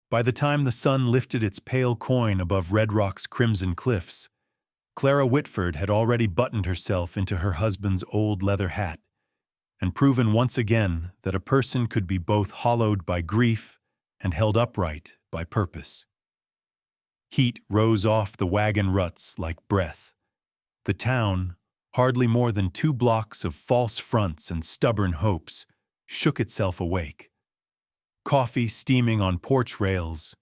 By the time the sun lifted its pale coin above Red Rock's crimson cliffs, Clara Whitford had already buttoned herself into her husband's old leather hat and proven once again that a person could be both hollowed by grief and held upright by purpose. Heat rose off the wagon ruts like breath. The town, hardly more than 2 blocks of false fronts and stubborn hopes, shook itself awake. Coffee steaming on porch rails,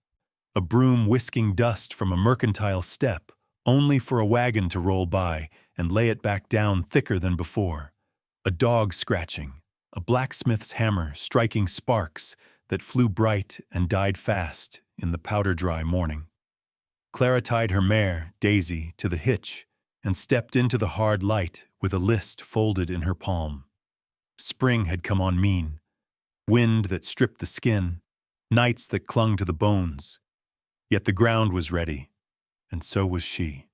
a broom whisking dust from a mercantile step, only for a wagon to roll by and lay it back down thicker than before. A dog scratching, a blacksmith's hammer striking sparks that flew bright and died fast in the powder-dry morning. Clara tied her mare, Daisy, to the hitch and stepped into the hard light with a list folded in her palm. Spring had come on mean, wind that stripped the skin, nights that clung to the bones. Yet the ground was ready, and so was she.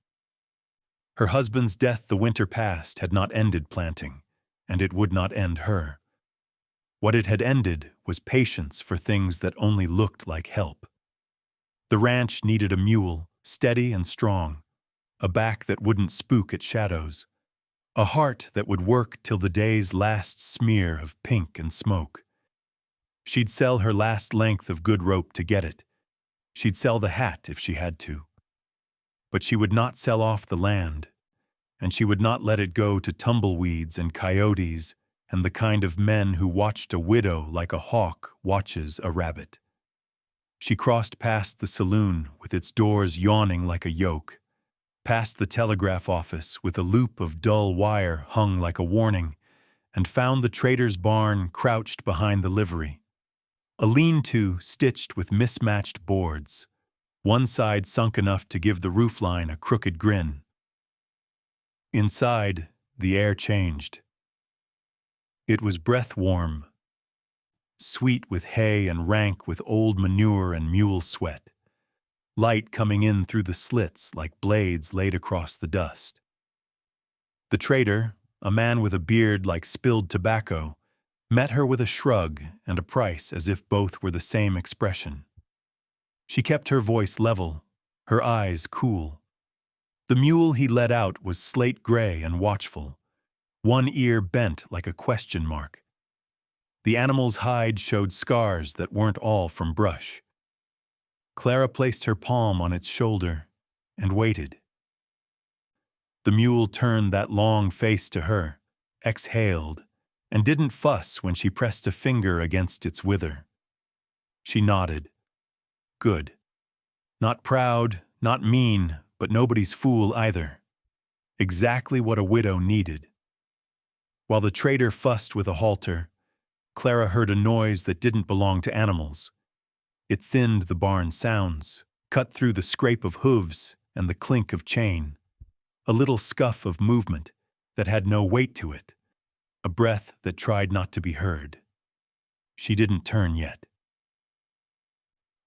Her husband's death the winter past had not ended planting, and it would not end her. What it had ended was patience for things that only looked like help. The ranch needed a mule, steady and strong, a back that wouldn't spook at shadows, a heart that would work till the day's last smear of pink and smoke. She'd sell her last length of good rope to get it. She'd sell the hat if she had to. But she would not sell off the land, and she would not let it go to tumbleweeds and coyotes and the kind of men who watched a widow like a hawk watches a rabbit. She crossed past the saloon with its doors yawning like a yoke, past the telegraph office with a loop of dull wire hung like a warning, and found the trader's barn crouched behind the livery. A lean-to stitched with mismatched boards, one side sunk enough to give the roofline a crooked grin. Inside, the air changed. It was breath-warm, sweet with hay and rank with old manure and mule sweat, light coming in through the slits like blades laid across the dust. The trader, a man with a beard like spilled tobacco, met her with a shrug and a price as if both were the same expression. She kept her voice level, her eyes cool. The mule he led out was slate gray and watchful, one ear bent like a question mark. The animal's hide showed scars that weren't all from brush. Clara placed her palm on its shoulder and waited. The mule turned that long face to her, exhaled, and didn't fuss when she pressed a finger against its wither. She nodded. Good. Not proud, not mean, but nobody's fool either. Exactly what a widow needed. While the trader fussed with a halter, Clara heard a noise that didn't belong to animals. It thinned the barn sounds, cut through the scrape of hooves and the clink of chain. A little scuff of movement that had no weight to it, a breath that tried not to be heard. She didn't turn yet.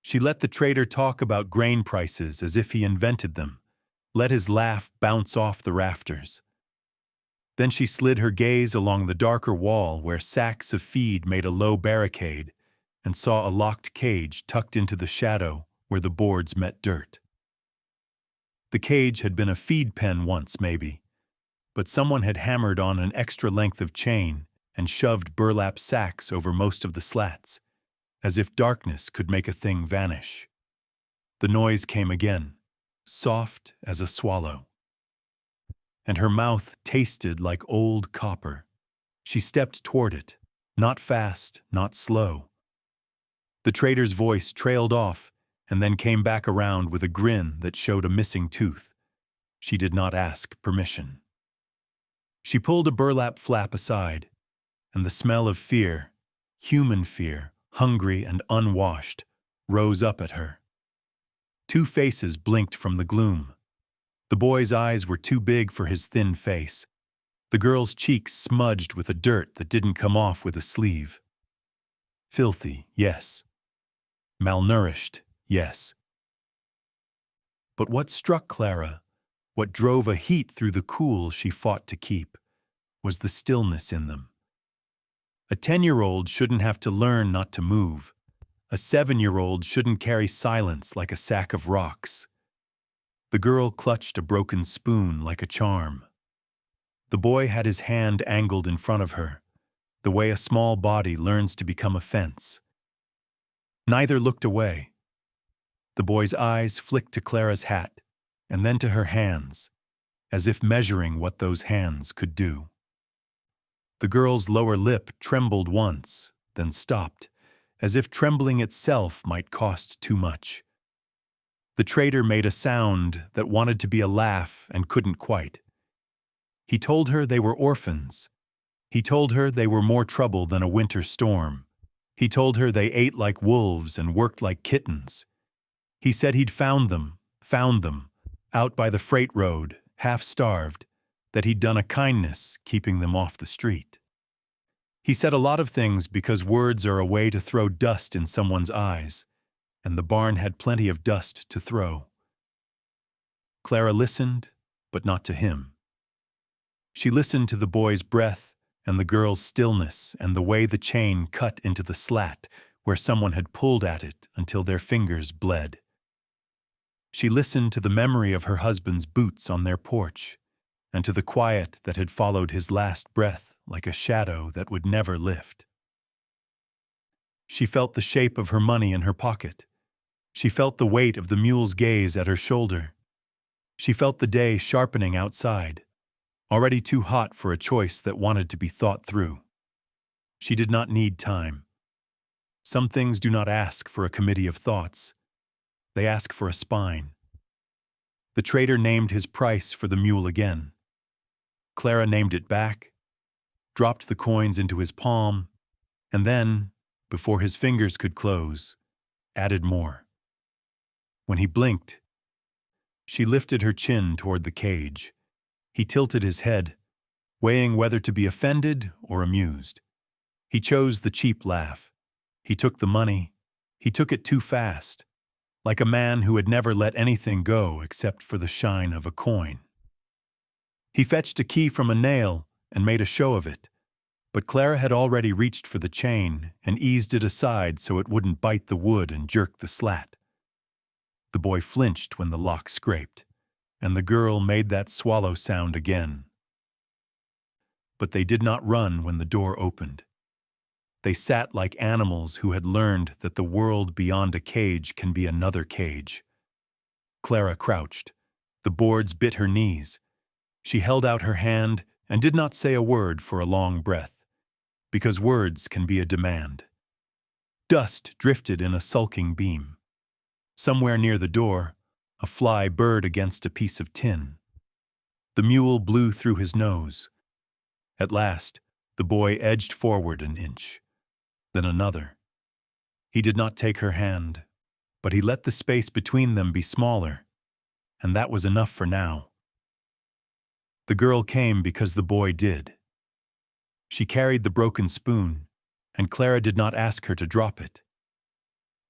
She let the trader talk about grain prices as if he invented them, let his laugh bounce off the rafters. Then she slid her gaze along the darker wall where sacks of feed made a low barricade and saw a locked cage tucked into the shadow where the boards met dirt. The cage had been a feed pen once, maybe, but someone had hammered on an extra length of chain and shoved burlap sacks over most of the slats, as if darkness could make a thing vanish. The noise came again, soft as a swallow. And her mouth tasted like old copper. She stepped toward it, not fast, not slow. The trader's voice trailed off and then came back around with a grin that showed a missing tooth. She did not ask permission. She pulled a burlap flap aside, and the smell of fear, human fear, hungry and unwashed, rose up at her. 2 faces blinked from the gloom. The boy's eyes were too big for his thin face. The girl's cheeks smudged with a dirt that didn't come off with a sleeve. Filthy, yes. Malnourished, yes. But what struck Clara, what drove a heat through the cool she fought to keep, was the stillness in them. A 10-year-old shouldn't have to learn not to move, A 7-year-old shouldn't carry silence like a sack of rocks. The girl clutched a broken spoon like a charm. The boy had his hand angled in front of her, the way a small body learns to become a fence. Neither looked away. The boy's eyes flicked to Clara's hat, and then to her hands, as if measuring what those hands could do. The girl's lower lip trembled once, then stopped, as if trembling itself might cost too much. The traitor made a sound that wanted to be a laugh and couldn't quite. He told her they were orphans. He told her they were more trouble than a winter storm. He told her they ate like wolves and worked like kittens. He said he'd found them, out by the freight road, half-starved, that he'd done a kindness keeping them off the street. He said a lot of things because words are a way to throw dust in someone's eyes, and the barn had plenty of dust to throw. Clara listened, but not to him. She listened to the boy's breath and the girl's stillness and the way the chain cut into the slat where someone had pulled at it until their fingers bled. She listened to the memory of her husband's boots on their porch and to the quiet that had followed his last breath like a shadow that would never lift. She felt the shape of her money in her pocket. She felt the weight of the mule's gaze at her shoulder. She felt the day sharpening outside, already too hot for a choice that wanted to be thought through. She did not need time. Some things do not ask for a committee of thoughts. They ask for a spine. The trader named his price for the mule again. Clara named it back, dropped the coins into his palm, and then, before his fingers could close, added more. When he blinked, she lifted her chin toward the cage. He tilted his head, weighing whether to be offended or amused. He chose the cheap laugh. He took the money. He took it too fast, like a man who had never let anything go except for the shine of a coin. He fetched a key from a nail and made a show of it, but Clara had already reached for the chain and eased it aside so it wouldn't bite the wood and jerk the slat. The boy flinched when the lock scraped, and the girl made that swallow sound again. But they did not run when the door opened. They sat like animals who had learned that the world beyond a cage can be another cage. Clara crouched. The boards bit her knees. She held out her hand and did not say a word for a long breath, because words can be a demand. Dust drifted in a sulking beam. Somewhere near the door, a fly burred against a piece of tin. The mule blew through his nose. At last, the boy edged forward an inch, then another. He did not take her hand, but he let the space between them be smaller, and that was enough for now. The girl came because the boy did. She carried the broken spoon, and Clara did not ask her to drop it.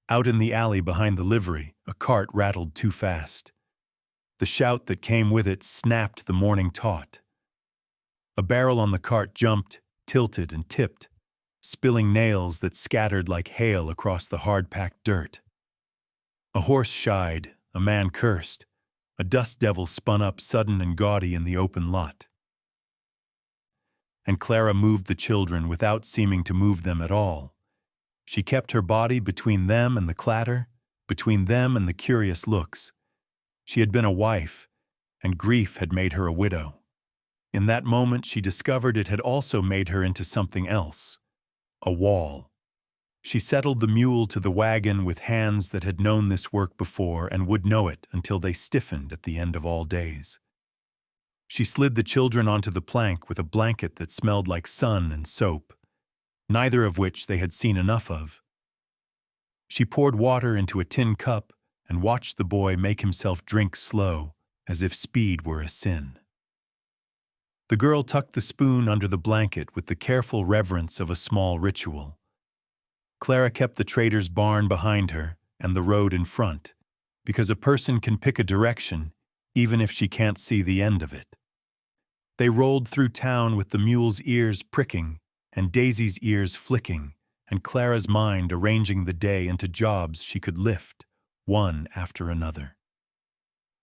Out in the alley behind the livery, a cart rattled too fast. The shout that came with it snapped the morning taut. A barrel on the cart jumped, tilted, and tipped, spilling nails that scattered like hail across the hard-packed dirt. A horse shied, a man cursed, a dust devil spun up sudden and gaudy in the open lot. And Clara moved the children without seeming to move them at all. She kept her body between them and the clatter, between them and the curious looks. She had been a wife, and grief had made her a widow. In that moment she discovered it had also made her into something else, a wall. She settled the mule to the wagon with hands that had known this work before and would know it until they stiffened at the end of all days. She slid the children onto the plank with a blanket that smelled like sun and soap, neither of which they had seen enough of. She poured water into a tin cup and watched the boy make himself drink slow, as if speed were a sin. The girl tucked the spoon under the blanket with the careful reverence of a small ritual. Clara kept the trader's barn behind her and the road in front, because a person can pick a direction even if she can't see the end of it. They rolled through town with the mule's ears pricking and Daisy's ears flicking and Clara's mind arranging the day into jobs she could lift, one after another.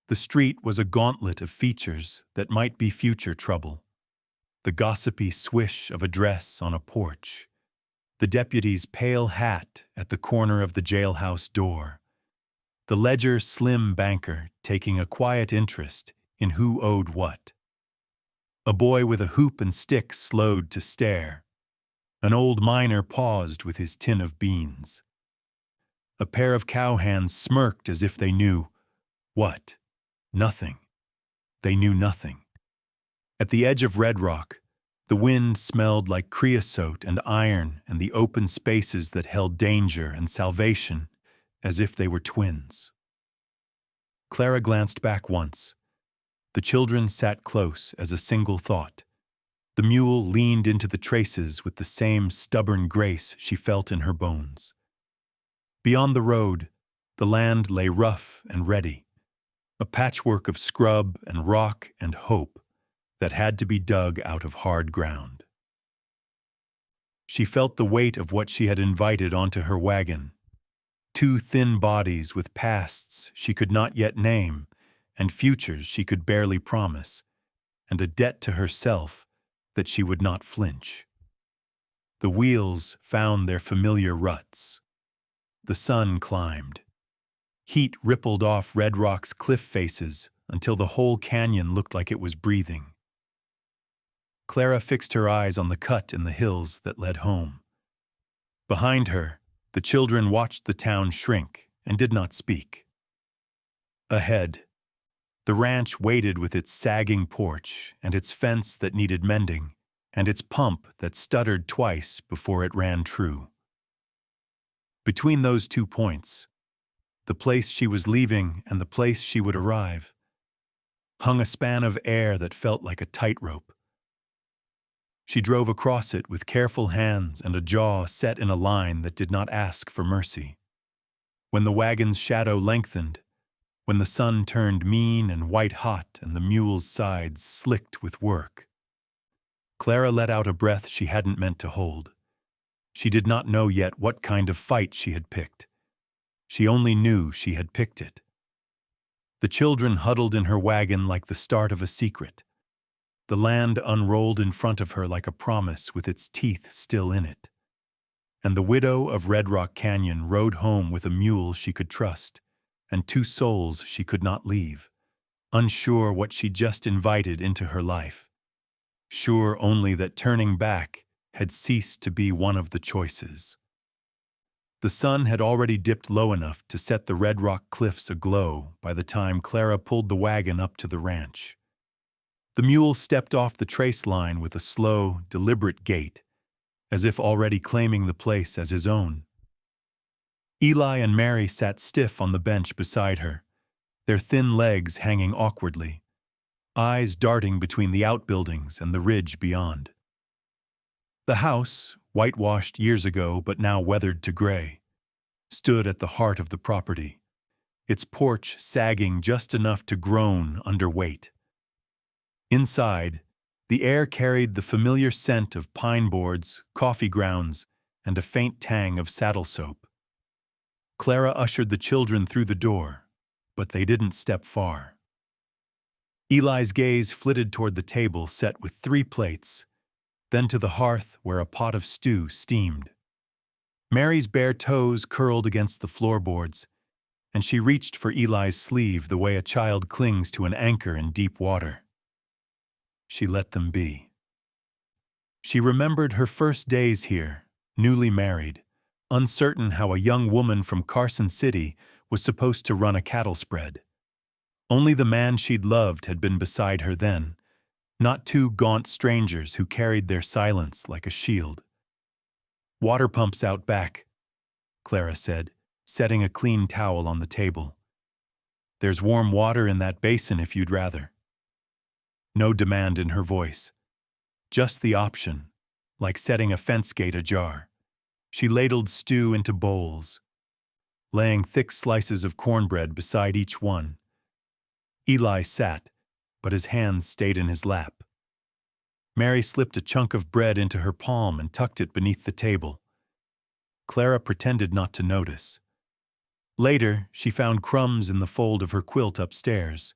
The street was a gauntlet of features that might be future trouble. The gossipy swish of a dress on a porch, the deputy's pale hat at the corner of the jailhouse door, the ledger slim banker taking a quiet interest in who owed what. A boy with a hoop and stick slowed to stare. An old miner paused with his tin of beans. A pair of cowhands smirked as if they knew what? Nothing. They knew nothing. At the edge of Red Rock, the wind smelled like creosote and iron and the open spaces that held danger and salvation as if they were twins. Clara glanced back once. The children sat close as a single thought. The mule leaned into the traces with the same stubborn grace she felt in her bones. Beyond the road, the land lay rough and ready, a patchwork of scrub and rock and hope that had to be dug out of hard ground. She felt the weight of what she had invited onto her wagon. Two thin bodies with pasts she could not yet name and futures she could barely promise, and a debt to herself that she would not flinch. The wheels found their familiar ruts. The sun climbed. Heat rippled off Red Rock's cliff faces until the whole canyon looked like it was breathing. Clara fixed her eyes on the cut in the hills that led home. Behind her, the children watched the town shrink and did not speak. Ahead, the ranch waited with its sagging porch and its fence that needed mending and its pump that stuttered twice before it ran true. Between those 2 points, the place she was leaving and the place she would arrive, hung a span of air that felt like a tightrope. She drove across it with careful hands and a jaw set in a line that did not ask for mercy. When the wagon's shadow lengthened, when the sun turned mean and white-hot and the mule's sides slicked with work, Clara let out a breath she hadn't meant to hold. She did not know yet what kind of fight she had picked. She only knew she had picked it. The children huddled in her wagon like the start of a secret. The land unrolled in front of her like a promise with its teeth still in it. And the widow of Red Rock Canyon rode home with a mule she could trust and 2 souls she could not leave, unsure what she just invited into her life, sure only that turning back had ceased to be one of the choices. The sun had already dipped low enough to set the Red Rock cliffs aglow by the time Clara pulled the wagon up to the ranch. The mule stepped off the trace line with a slow, deliberate gait, as if already claiming the place as his own. Eli and Mary sat stiff on the bench beside her, their thin legs hanging awkwardly, eyes darting between the outbuildings and the ridge beyond. The house, whitewashed years ago but now weathered to gray, stood at the heart of the property, its porch sagging just enough to groan under weight. Inside, the air carried the familiar scent of pine boards, coffee grounds, and a faint tang of saddle soap. Clara ushered the children through the door, but they didn't step far. Eli's gaze flitted toward the table set with 3 plates, then to the hearth where a pot of stew steamed. Mary's bare toes curled against the floorboards, and she reached for Eli's sleeve the way a child clings to an anchor in deep water. She let them be. She remembered her first days here, newly married, uncertain how a young woman from Carson City was supposed to run a cattle spread. Only the man she'd loved had been beside her then, not 2 gaunt strangers who carried their silence like a shield. "Water pumps out back," Clara said, setting a clean towel on the table. "There's warm water in that basin if you'd rather." No demand in her voice, just the option, like setting a fence gate ajar. She ladled stew into bowls, laying thick slices of cornbread beside each one. Eli sat, but his hands stayed in his lap. Mary slipped a chunk of bread into her palm and tucked it beneath the table. Clara pretended not to notice. Later, she found crumbs in the fold of her quilt upstairs,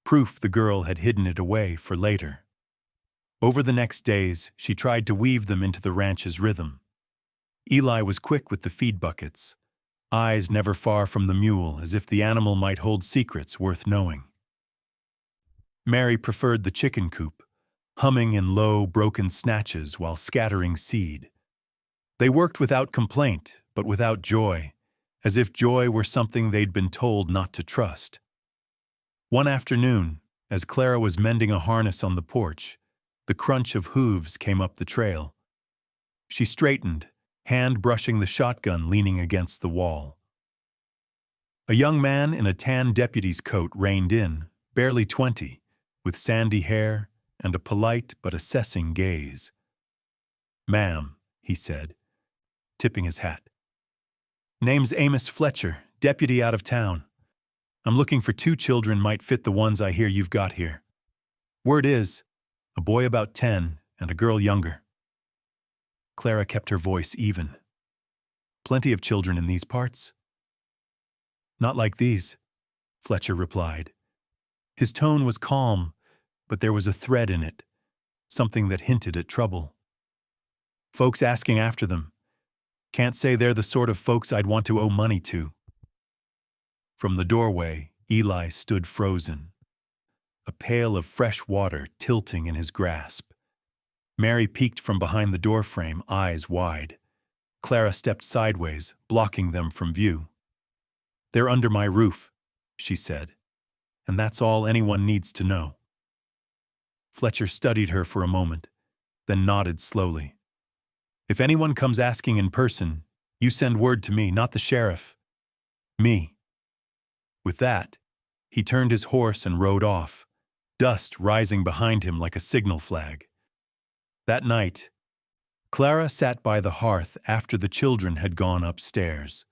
proof the girl had hidden it away for later. Over the next days, she tried to weave them into the ranch's rhythm. Eli was quick with the feed buckets, eyes never far from the mule, as if the animal might hold secrets worth knowing. Mary preferred the chicken coop, humming in low, broken snatches while scattering seed. They worked without complaint, but without joy, as if joy were something they'd been told not to trust. One afternoon, as Clara was mending a harness on the porch, the crunch of hooves came up the trail. She straightened, hand brushing the shotgun leaning against the wall. A young man in a tan deputy's coat reined in, barely 20, with sandy hair and a polite but assessing gaze. "Ma'am," he said, tipping his hat. "Name's Amos Fletcher, deputy out of town. I'm looking for 2 children might fit the ones I hear you've got here. Word is, a boy about 10 and a girl younger." Clara kept her voice even. "Plenty of children in these parts?" "Not like these," Fletcher replied. His tone was calm, but there was a thread in it, something that hinted at trouble. "Folks asking after them. Can't say they're the sort of folks I'd want to owe money to." From the doorway, Eli stood frozen, a pail of fresh water tilting in his grasp. Mary peeked from behind the doorframe, eyes wide. Clara stepped sideways, blocking them from view. "They're under my roof," she said, "and that's all anyone needs to know." Fletcher studied her for a moment, then nodded slowly. "If anyone comes asking in person, you send word to me, not the sheriff. Me." With that, he turned his horse and rode off, dust rising behind him like a signal flag. That night, Clara sat by the hearth after the children had gone upstairs.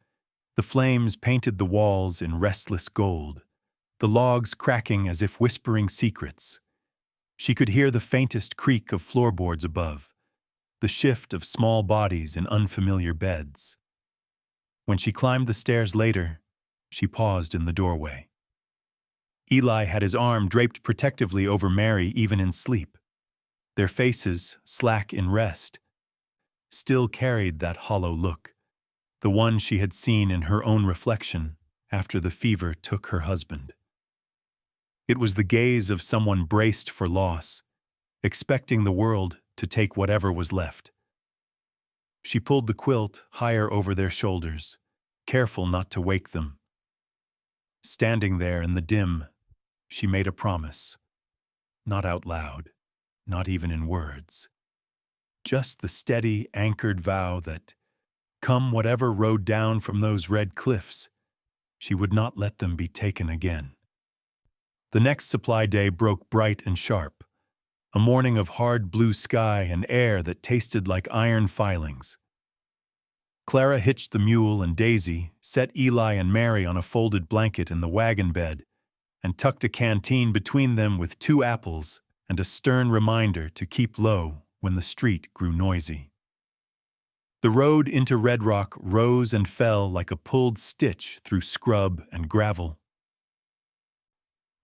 The flames painted the walls in restless gold, the logs cracking as if whispering secrets. She could hear the faintest creak of floorboards above, the shift of small bodies in unfamiliar beds. When she climbed the stairs later, she paused in the doorway. Eli had his arm draped protectively over Mary even in sleep. Their faces, slack in rest, still carried that hollow look, the one she had seen in her own reflection after the fever took her husband. It was the gaze of someone braced for loss, expecting the world to take whatever was left. She pulled the quilt higher over their shoulders, careful not to wake them. Standing there in the dim, she made a promise, not out loud, not even in words. Just the steady, anchored vow that, come whatever rode down from those red cliffs, she would not let them be taken again. The next supply day broke bright and sharp, a morning of hard blue sky and air that tasted like iron filings. Clara hitched the mule and Daisy, set Eli and Mary on a folded blanket in the wagon bed, and tucked a canteen between them with 2 apples and a stern reminder to keep low when the street grew noisy. The road into Red Rock rose and fell like a pulled stitch through scrub and gravel.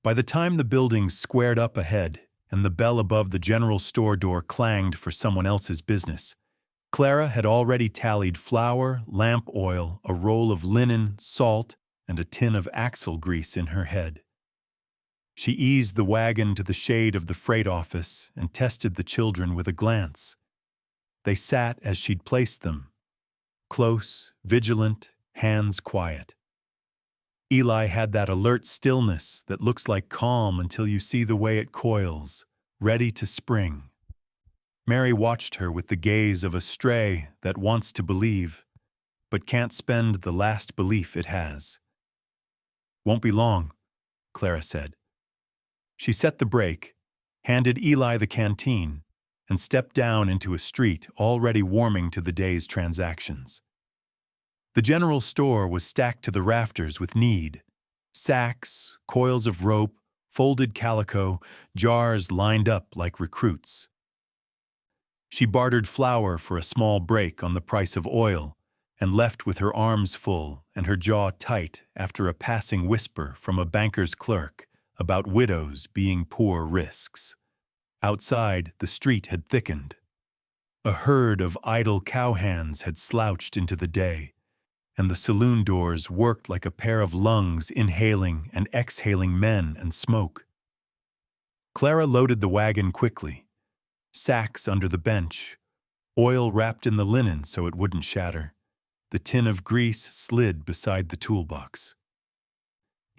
By the time the buildings squared up ahead and the bell above the general store door clanged for someone else's business, Clara had already tallied flour, lamp oil, a roll of linen, salt, and a tin of axle grease in her head. She eased the wagon to the shade of the freight office and tested the children with a glance. They sat as she'd placed them, close, vigilant, hands quiet. Eli had that alert stillness that looks like calm until you see the way it coils, ready to spring. Mary watched her with the gaze of a stray that wants to believe, but can't spend the last belief it has. "Won't be long," Clara said. She set the brake, handed Eli the canteen, and stepped down into a street already warming to the day's transactions. The general store was stacked to the rafters with need. Sacks, coils of rope, folded calico, jars lined up like recruits. She bartered flour for a small break on the price of oil and left with her arms full and her jaw tight after a passing whisper from a banker's clerk about widows being poor risks. Outside, the street had thickened. A herd of idle cowhands had slouched into the day, and the saloon doors worked like a pair of lungs inhaling and exhaling men and smoke. Clara loaded the wagon quickly, sacks under the bench, oil wrapped in the linen so it wouldn't shatter. The tin of grease slid beside the toolbox.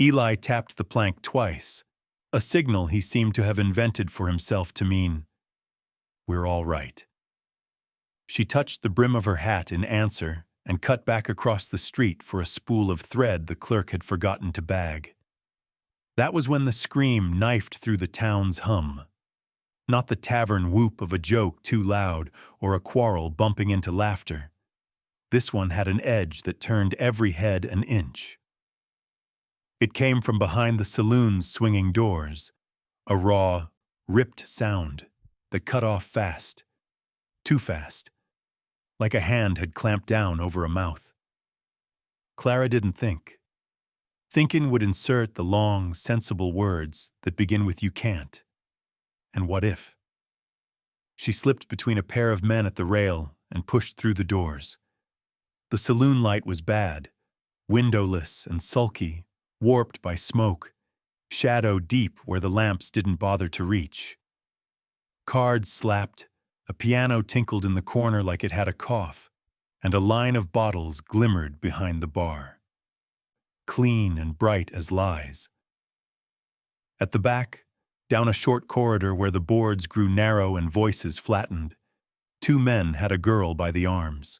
Eli tapped the plank twice, a signal he seemed to have invented for himself to mean, "We're all right." She touched the brim of her hat in answer and cut back across the street for a spool of thread the clerk had forgotten to bag. That was when the scream knifed through the town's hum. Not the tavern whoop of a joke too loud or a quarrel bumping into laughter. This one had an edge that turned every head an inch. It came from behind the saloon's swinging doors, a raw, ripped sound that cut off fast, too fast, like a hand had clamped down over a mouth. Clara didn't think. Thinking would insert the long, sensible words that begin with "you can't" and "what if." She slipped between a pair of men at the rail and pushed through the doors. The saloon light was bad, windowless and sulky, warped by smoke, shadow deep where the lamps didn't bother to reach. Cards slapped, a piano tinkled in the corner like it had a cough, and a line of bottles glimmered behind the bar. Clean and bright as lies. At the back, down a short corridor where the boards grew narrow and voices flattened, two men had a girl by the arms.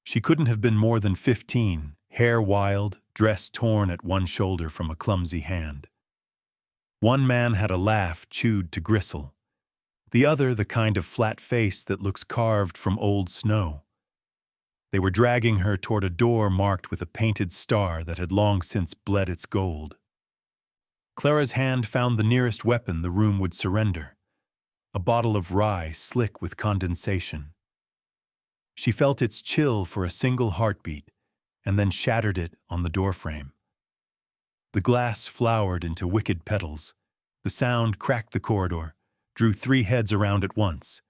She couldn't have been more than 15, hair wild, dress torn at one shoulder from a clumsy hand. One man had a laugh chewed to gristle, the other the kind of flat face that looks carved from old snow. They were dragging her toward a door marked with a painted star that had long since bled its gold. Clara's hand found the nearest weapon the room would surrender, a bottle of rye slick with condensation. She felt its chill for a single heartbeat, and then shattered it on the doorframe. The glass flowered into wicked petals. The sound cracked the corridor, drew three heads around at once.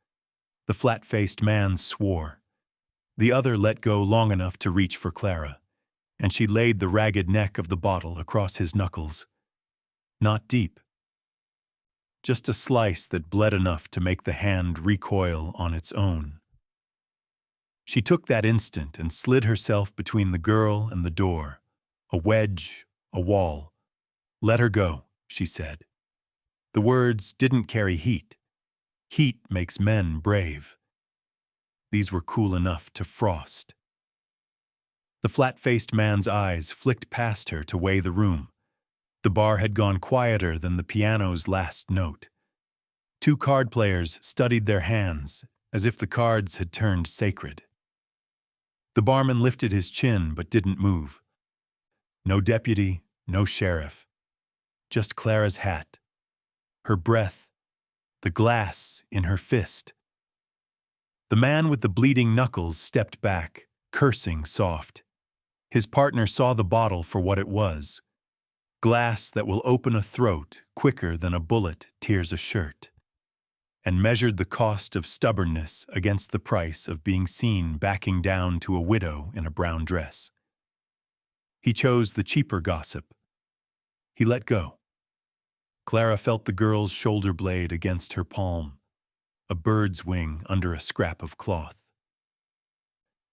The flat-faced man swore. The other let go long enough to reach for Clara, and she laid the ragged neck of the bottle across his knuckles. Not deep. Just a slice that bled enough to make the hand recoil on its own. She took that instant and slid herself between the girl and the door, a wedge, a wall. "Let her go," she said. The words didn't carry heat. Heat makes men brave. These were cool enough to frost. The flat-faced man's eyes flicked past her to weigh the room. The bar had gone quieter than the piano's last note. Two card players studied their hands, as if the cards had turned sacred. The barman lifted his chin but didn't move. No deputy, no sheriff. Just Clara's hat. Her breath, the glass in her fist. The man with the bleeding knuckles stepped back, cursing soft. His partner saw the bottle for what it was. Glass that will open a throat quicker than a bullet tears a shirt, and measured the cost of stubbornness against the price of being seen backing down to a widow in a brown dress. He chose the cheaper gossip. He let go. Clara felt the girl's shoulder blade against her palm, a bird's wing under a scrap of cloth.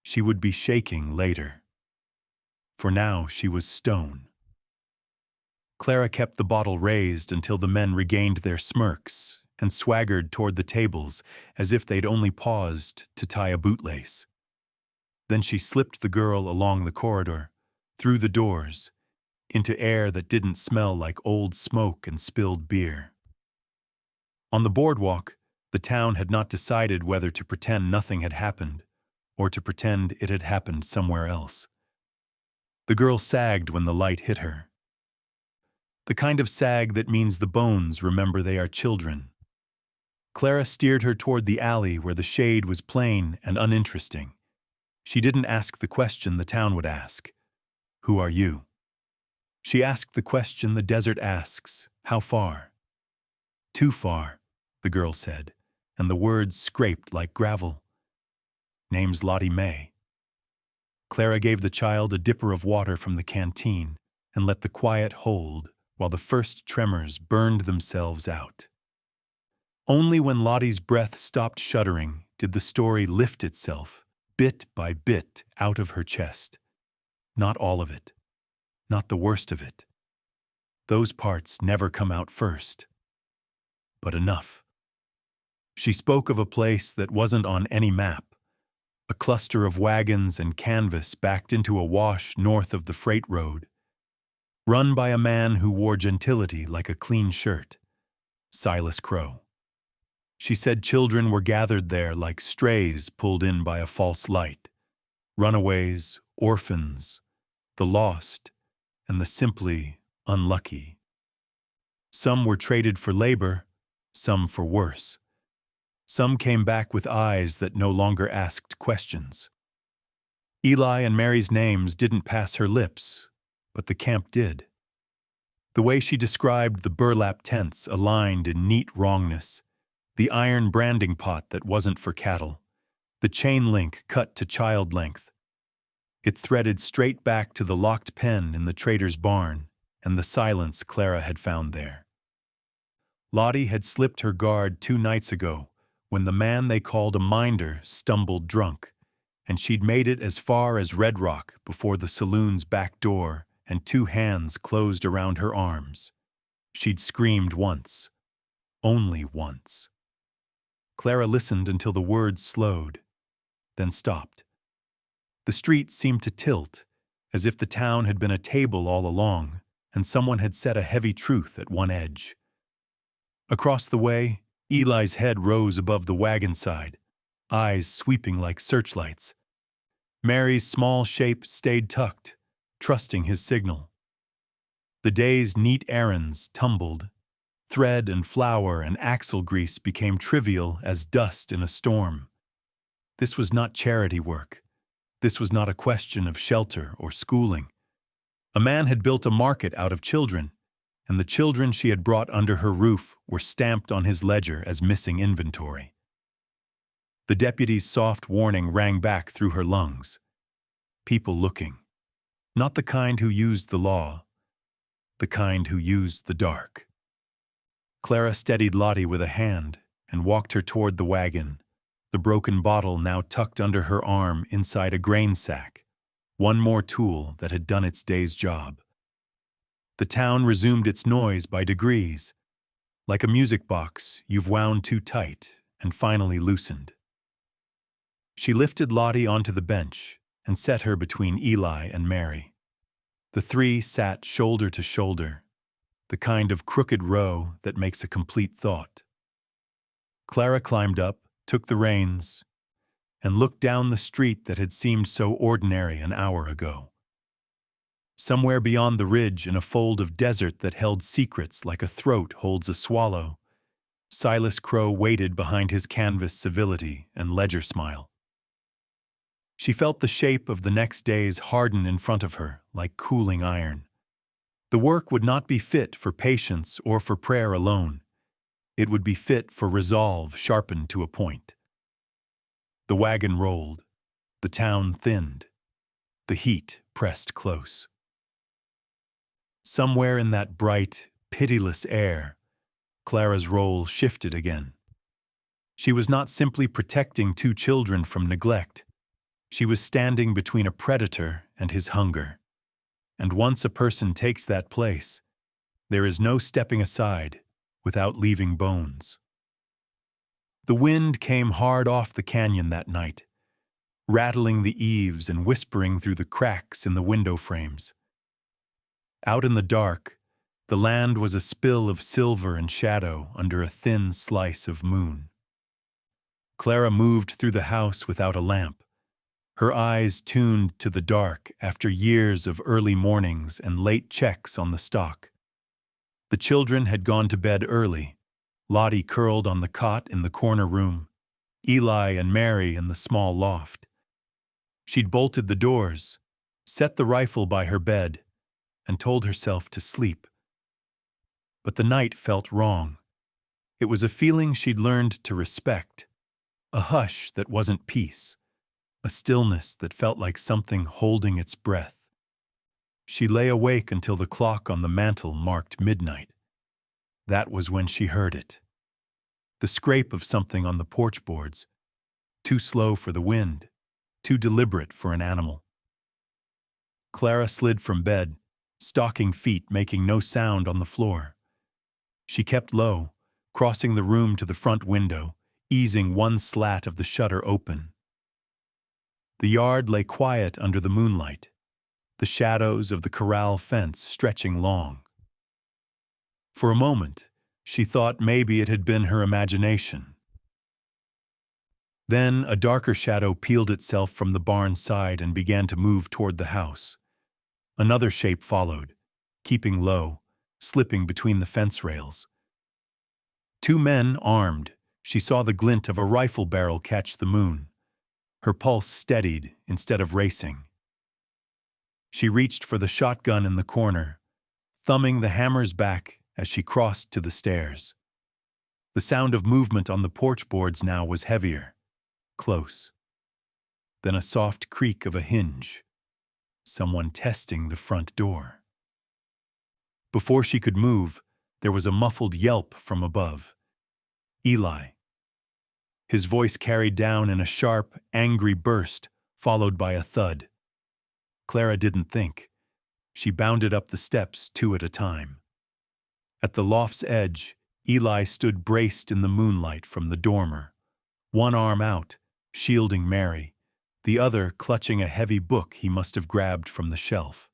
She would be shaking later. For now she was stone. Clara kept the bottle raised until the men regained their smirks and swaggered toward the tables as if they'd only paused to tie a bootlace. Then she slipped the girl along the corridor, through the doors, into air that didn't smell like old smoke and spilled beer. On the boardwalk, the town had not decided whether to pretend nothing had happened or to pretend it had happened somewhere else. The girl sagged when the light hit her. The kind of sag that means the bones remember they are children. Clara steered her toward the alley where the shade was plain and uninteresting, She didn't ask the question the town would ask. Who are you? She asked the question the desert asks. How far? Too far, the girl said, and the words scraped like gravel. Name's Lottie May. Clara gave the child a dipper of water from the canteen and let the quiet hold while the first tremors burned themselves out. Only when Lottie's breath stopped shuddering did the story lift itself, bit by bit, out of her chest. Not all of it. Not the worst of it. Those parts never come out first. But enough. She spoke of a place that wasn't on any map, a cluster of wagons and canvas backed into a wash north of the freight road, run by a man who wore gentility like a clean shirt, Ruthless Crowe. She said children were gathered there like strays pulled in by a false light, runaways, orphans, the lost, and the simply unlucky. Some were traded for labor, some for worse. Some came back with eyes that no longer asked questions. Eli and Mary's names didn't pass her lips, but the camp did. The way she described the burlap tents aligned in neat wrongness, the iron branding pot that wasn't for cattle, the chain link cut to child length. It threaded straight back to the locked pen in the trader's barn and the silence Clara had found there. Lottie had slipped her guard 2 nights ago when the man they called a minder stumbled drunk, and she'd made it as far as Red Rock before the saloon's back door and 2 hands closed around her arms. She'd screamed once. Only once. Clara listened until the words slowed, then stopped. The street seemed to tilt, as if the town had been a table all along, and someone had set a heavy truth at one edge. Across the way, Eli's head rose above the wagon side, eyes sweeping like searchlights. Mary's small shape stayed tucked, trusting his signal. The day's neat errands tumbled. Thread and flour and axle grease became trivial as dust in a storm. This was not charity work. This was not a question of shelter or schooling. A man had built a market out of children, and the children she had brought under her roof were stamped on his ledger as missing inventory. The deputy's soft warning rang back through her lungs. People looking. Not the kind who used the law, the kind who used the dark. Clara steadied Lottie with a hand and walked her toward the wagon, the broken bottle now tucked under her arm inside a grain sack, one more tool that had done its day's job. The town resumed its noise by degrees, like a music box you've wound too tight and finally loosened. She lifted Lottie onto the bench and set her between Eli and Mary. The 3 sat shoulder to shoulder, the kind of crooked row that makes a complete thought. Clara climbed up, took the reins, and looked down the street that had seemed so ordinary an hour ago. Somewhere beyond the ridge, in a fold of desert that held secrets like a throat holds a swallow, Ruthless Crowe waited behind his canvas civility and ledger smile. She felt the shape of the next days harden in front of her like cooling iron. The work would not be fit for patience or for prayer alone. It would be fit for resolve sharpened to a point. The wagon rolled. The town thinned. The heat pressed close. Somewhere in that bright, pitiless air, Clara's role shifted again. She was not simply protecting 2 children from neglect. She was standing between a predator and his hunger. And once a person takes that place, there is no stepping aside without leaving bones. The wind came hard off the canyon that night, rattling the eaves and whispering through the cracks in the window frames. Out in the dark, the land was a spill of silver and shadow under a thin slice of moon. Clara moved through the house without a lamp, her eyes tuned to the dark after years of early mornings and late checks on the stock. The children had gone to bed early, Lottie curled on the cot in the corner room, Eli and Mary in the small loft. She'd bolted the doors, set the rifle by her bed, and told herself to sleep. But the night felt wrong. It was a feeling she'd learned to respect, a hush that wasn't peace, a stillness that felt like something holding its breath. She lay awake until the clock on the mantel marked midnight. That was when she heard it. The scrape of something on the porch boards, too slow for the wind, too deliberate for an animal. Clara slid from bed, stocking feet making no sound on the floor. She kept low, crossing the room to the front window, easing one slat of the shutter open. The yard lay quiet under the moonlight, the shadows of the corral fence stretching long. For a moment, she thought maybe it had been her imagination. Then a darker shadow peeled itself from the barn side and began to move toward the house. Another shape followed, keeping low, slipping between the fence rails. Two men armed. She saw the glint of a rifle barrel catch the moon. Her pulse steadied instead of racing. She reached for the shotgun in the corner, thumbing the hammers back as she crossed to the stairs. The sound of movement on the porch boards now was heavier, close. Then a soft creak of a hinge. Someone testing the front door. Before she could move, there was a muffled yelp from above. Eli. His voice carried down in a sharp, angry burst, followed by a thud. Clara didn't think. She bounded up the steps two at a time. At the loft's edge, Eli stood braced in the moonlight from the dormer, one arm out, shielding Mary, the other clutching a heavy book he must have grabbed from the shelf.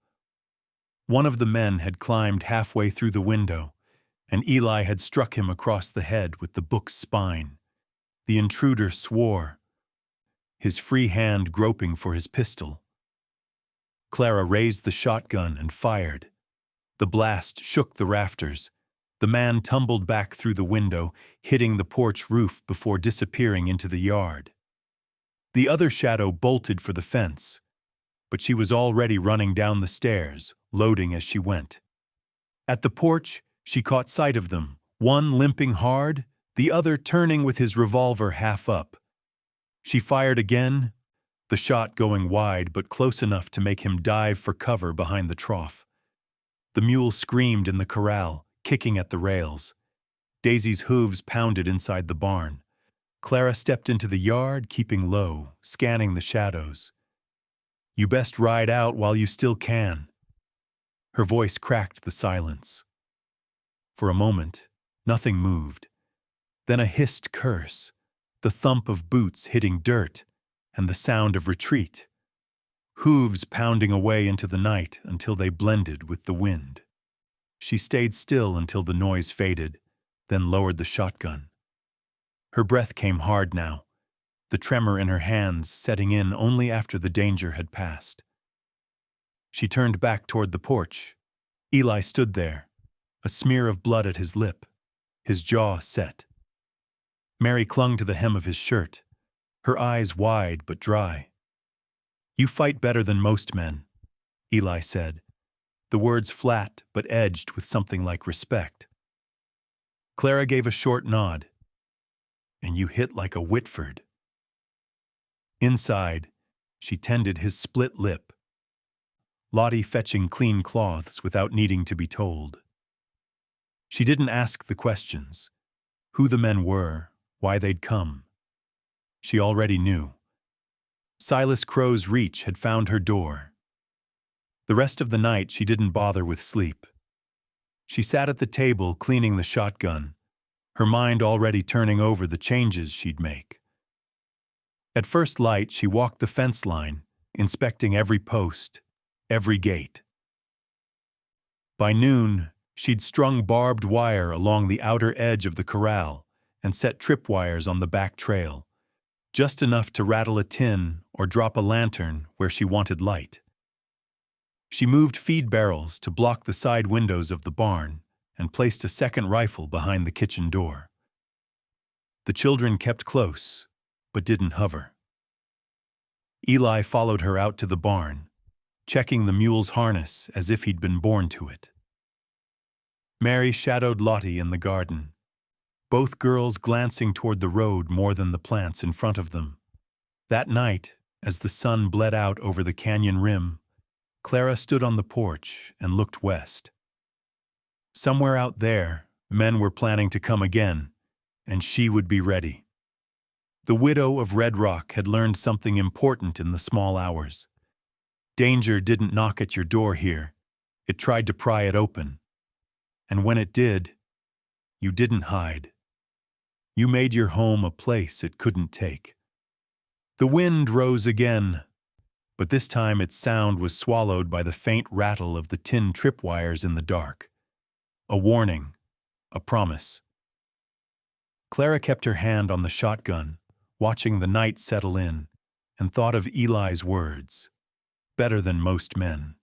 One of the men had climbed halfway through the window, and Eli had struck him across the head with the book's spine. The intruder swore, his free hand groping for his pistol. Clara raised the shotgun and fired. The blast shook the rafters. The man tumbled back through the window, hitting the porch roof before disappearing into the yard. The other shadow bolted for the fence, but she was already running down the stairs, loading as she went. At the porch, she caught sight of them, one limping hard, the other turning with his revolver half up. She fired again, the shot going wide but close enough to make him dive for cover behind the trough. The mule screamed in the corral, kicking at the rails. Daisy's hooves pounded inside the barn. Clara stepped into the yard, keeping low, scanning the shadows. "You best ride out while you still can." Her voice cracked the silence. For a moment, nothing moved. Then a hissed curse, the thump of boots hitting dirt, and the sound of retreat. Hooves pounding away into the night until they blended with the wind. She stayed still until the noise faded, then lowered the shotgun. Her breath came hard now, the tremor in her hands setting in only after the danger had passed. She turned back toward the porch. Eli stood there, a smear of blood at his lip, his jaw set. Mary clung to the hem of his shirt, her eyes wide but dry. "You fight better than most men," Eli said, the words flat but edged with something like respect. Clara gave a short nod. "And you hit like a Whitford." Inside, she tended his split lip, Lottie fetching clean cloths without needing to be told. She didn't ask the questions, who the men were, why they'd come. She already knew. Silas Crowe's reach had found her door. The rest of the night she didn't bother with sleep. She sat at the table cleaning the shotgun, her mind already turning over the changes she'd make. At first light, she walked the fence line, inspecting every post, every gate. By noon, she'd strung barbed wire along the outer edge of the corral and set tripwires on the back trail, just enough to rattle a tin or drop a lantern where she wanted light. She moved feed barrels to block the side windows of the barn and placed a second rifle behind the kitchen door. The children kept close, but didn't hover. Eli followed her out to the barn, checking the mule's harness as if he'd been born to it. Mary shadowed Lottie in the garden, both girls glancing toward the road more than the plants in front of them. That night, as the sun bled out over the canyon rim, Clara stood on the porch and looked west. Somewhere out there, men were planning to come again, and she would be ready. The widow of Red Rock had learned something important in the small hours. Danger didn't knock at your door here. It tried to pry it open. And when it did, you didn't hide. You made your home a place it couldn't take. The wind rose again, but this time its sound was swallowed by the faint rattle of the tin tripwires in the dark. A warning, a promise. Clara kept her hand on the shotgun, watching the night settle in, and thought of Eli's words. Better than most men.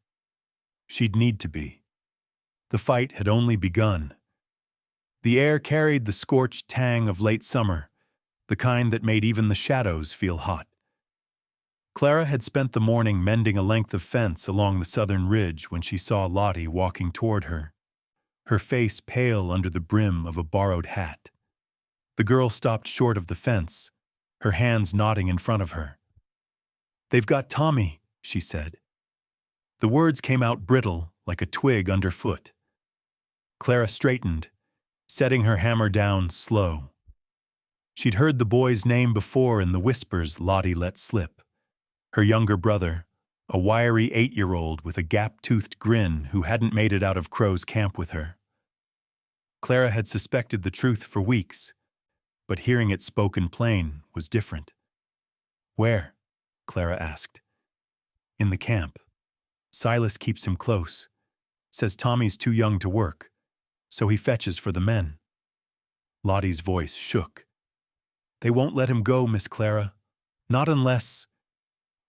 She'd need to be. The fight had only begun. The air carried the scorched tang of late summer, the kind that made even the shadows feel hot. Clara had spent the morning mending a length of fence along the southern ridge when she saw Lottie walking toward her, her face pale under the brim of a borrowed hat. The girl stopped short of the fence, her hands knotting in front of her. "They've got Tommy," she said. The words came out brittle, like a twig underfoot. Clara straightened, setting her hammer down slow. She'd heard the boy's name before in the whispers Lottie let slip. Her younger brother, a wiry 8-year-old with a gap-toothed grin who hadn't made it out of Crowe's camp with her. Clara had suspected the truth for weeks, but hearing it spoken plain was different. "Where?" Clara asked. "In the camp. Silas keeps him close. Says Tommy's too young to work, so he fetches for the men." Lottie's voice shook. "They won't let him go, Miss Clara. Not unless—"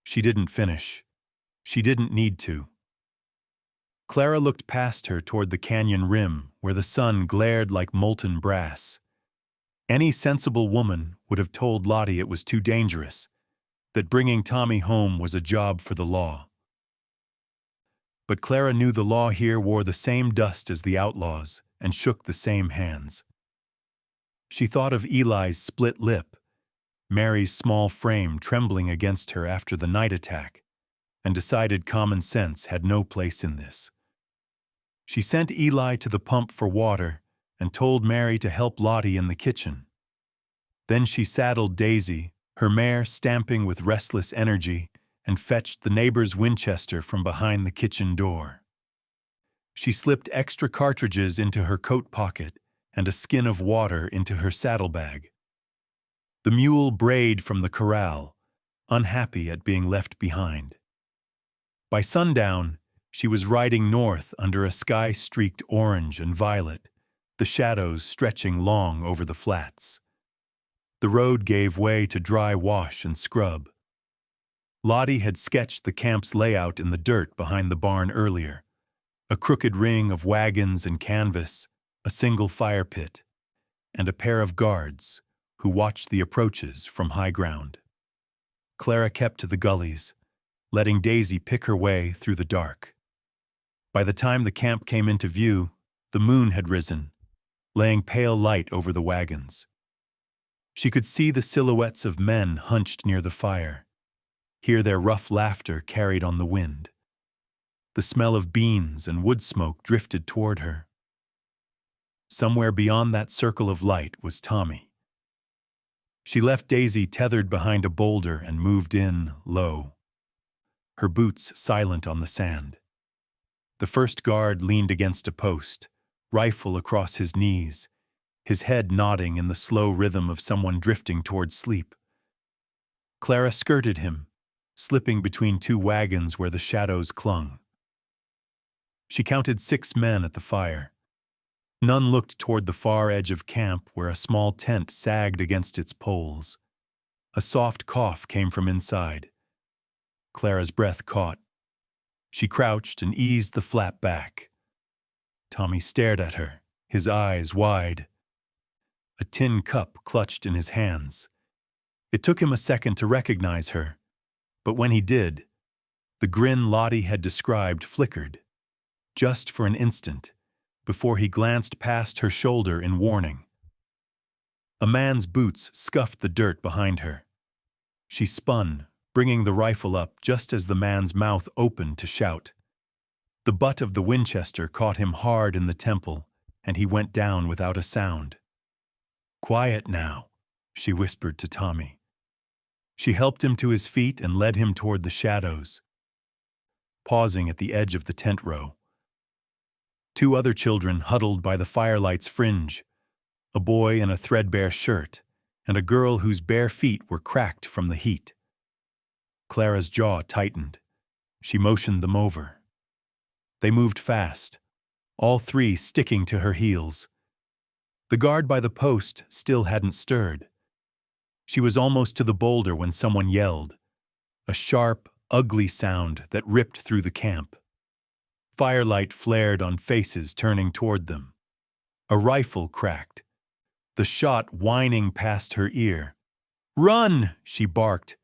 She didn't finish. She didn't need to. Clara looked past her toward the canyon rim where the sun glared like molten brass. Any sensible woman would have told Lottie it was too dangerous, that bringing Tommy home was a job for the law. But Clara knew the law here wore the same dust as the outlaws and shook the same hands. She thought of Eli's split lip, Mary's small frame trembling against her after the night attack, and decided common sense had no place in this. She sent Eli to the pump for water and told Mary to help Lottie in the kitchen. Then she saddled Daisy, her mare stamping with restless energy, and fetched the neighbor's Winchester from behind the kitchen door. She slipped extra cartridges into her coat pocket and a skin of water into her saddlebag. The mule brayed from the corral, unhappy at being left behind. By sundown, she was riding north under a sky streaked orange and violet, the shadows stretching long over the flats. The road gave way to dry wash and scrub. Lottie had sketched the camp's layout in the dirt behind the barn earlier. A crooked ring of wagons and canvas, a single fire pit, and a pair of guards who watched the approaches from high ground. Clara kept to the gullies, letting Daisy pick her way through the dark. By the time the camp came into view, the moon had risen, laying pale light over the wagons. She could see the silhouettes of men hunched near the fire, hear their rough laughter carried on the wind. The smell of beans and wood smoke drifted toward her. Somewhere beyond that circle of light was Tommy. She left Daisy tethered behind a boulder and moved in low, her boots silent on the sand. The first guard leaned against a post, rifle across his knees, his head nodding in the slow rhythm of someone drifting toward sleep. Clara skirted him, slipping between two wagons where the shadows clung. She counted 6 men at the fire. None looked toward the far edge of camp where a small tent sagged against its poles. A soft cough came from inside. Clara's breath caught. She crouched and eased the flap back. Tommy stared at her, his eyes wide. A tin cup clutched in his hands. It took him a second to recognize her, But when he did, the grin Lottie had described flickered, just for an instant, before he glanced past her shoulder in warning. A man's boots scuffed the dirt behind her. She spun, bringing the rifle up just as the man's mouth opened to shout. The butt of the Winchester caught him hard in the temple, and he went down without a sound. "Quiet now," she whispered to Tommy. She helped him to his feet and led him toward the shadows, pausing at the edge of the tent row. Two other children huddled by the firelight's fringe, a boy in a threadbare shirt, and a girl whose bare feet were cracked from the heat. Clara's jaw tightened. She motioned them over. They moved fast, all three sticking to her heels. The guard by the post still hadn't stirred. She was almost to the boulder when someone yelled, a sharp, ugly sound that ripped through the camp. Firelight flared on faces turning toward them. A rifle cracked, the shot whining past her ear. "Run!" she barked.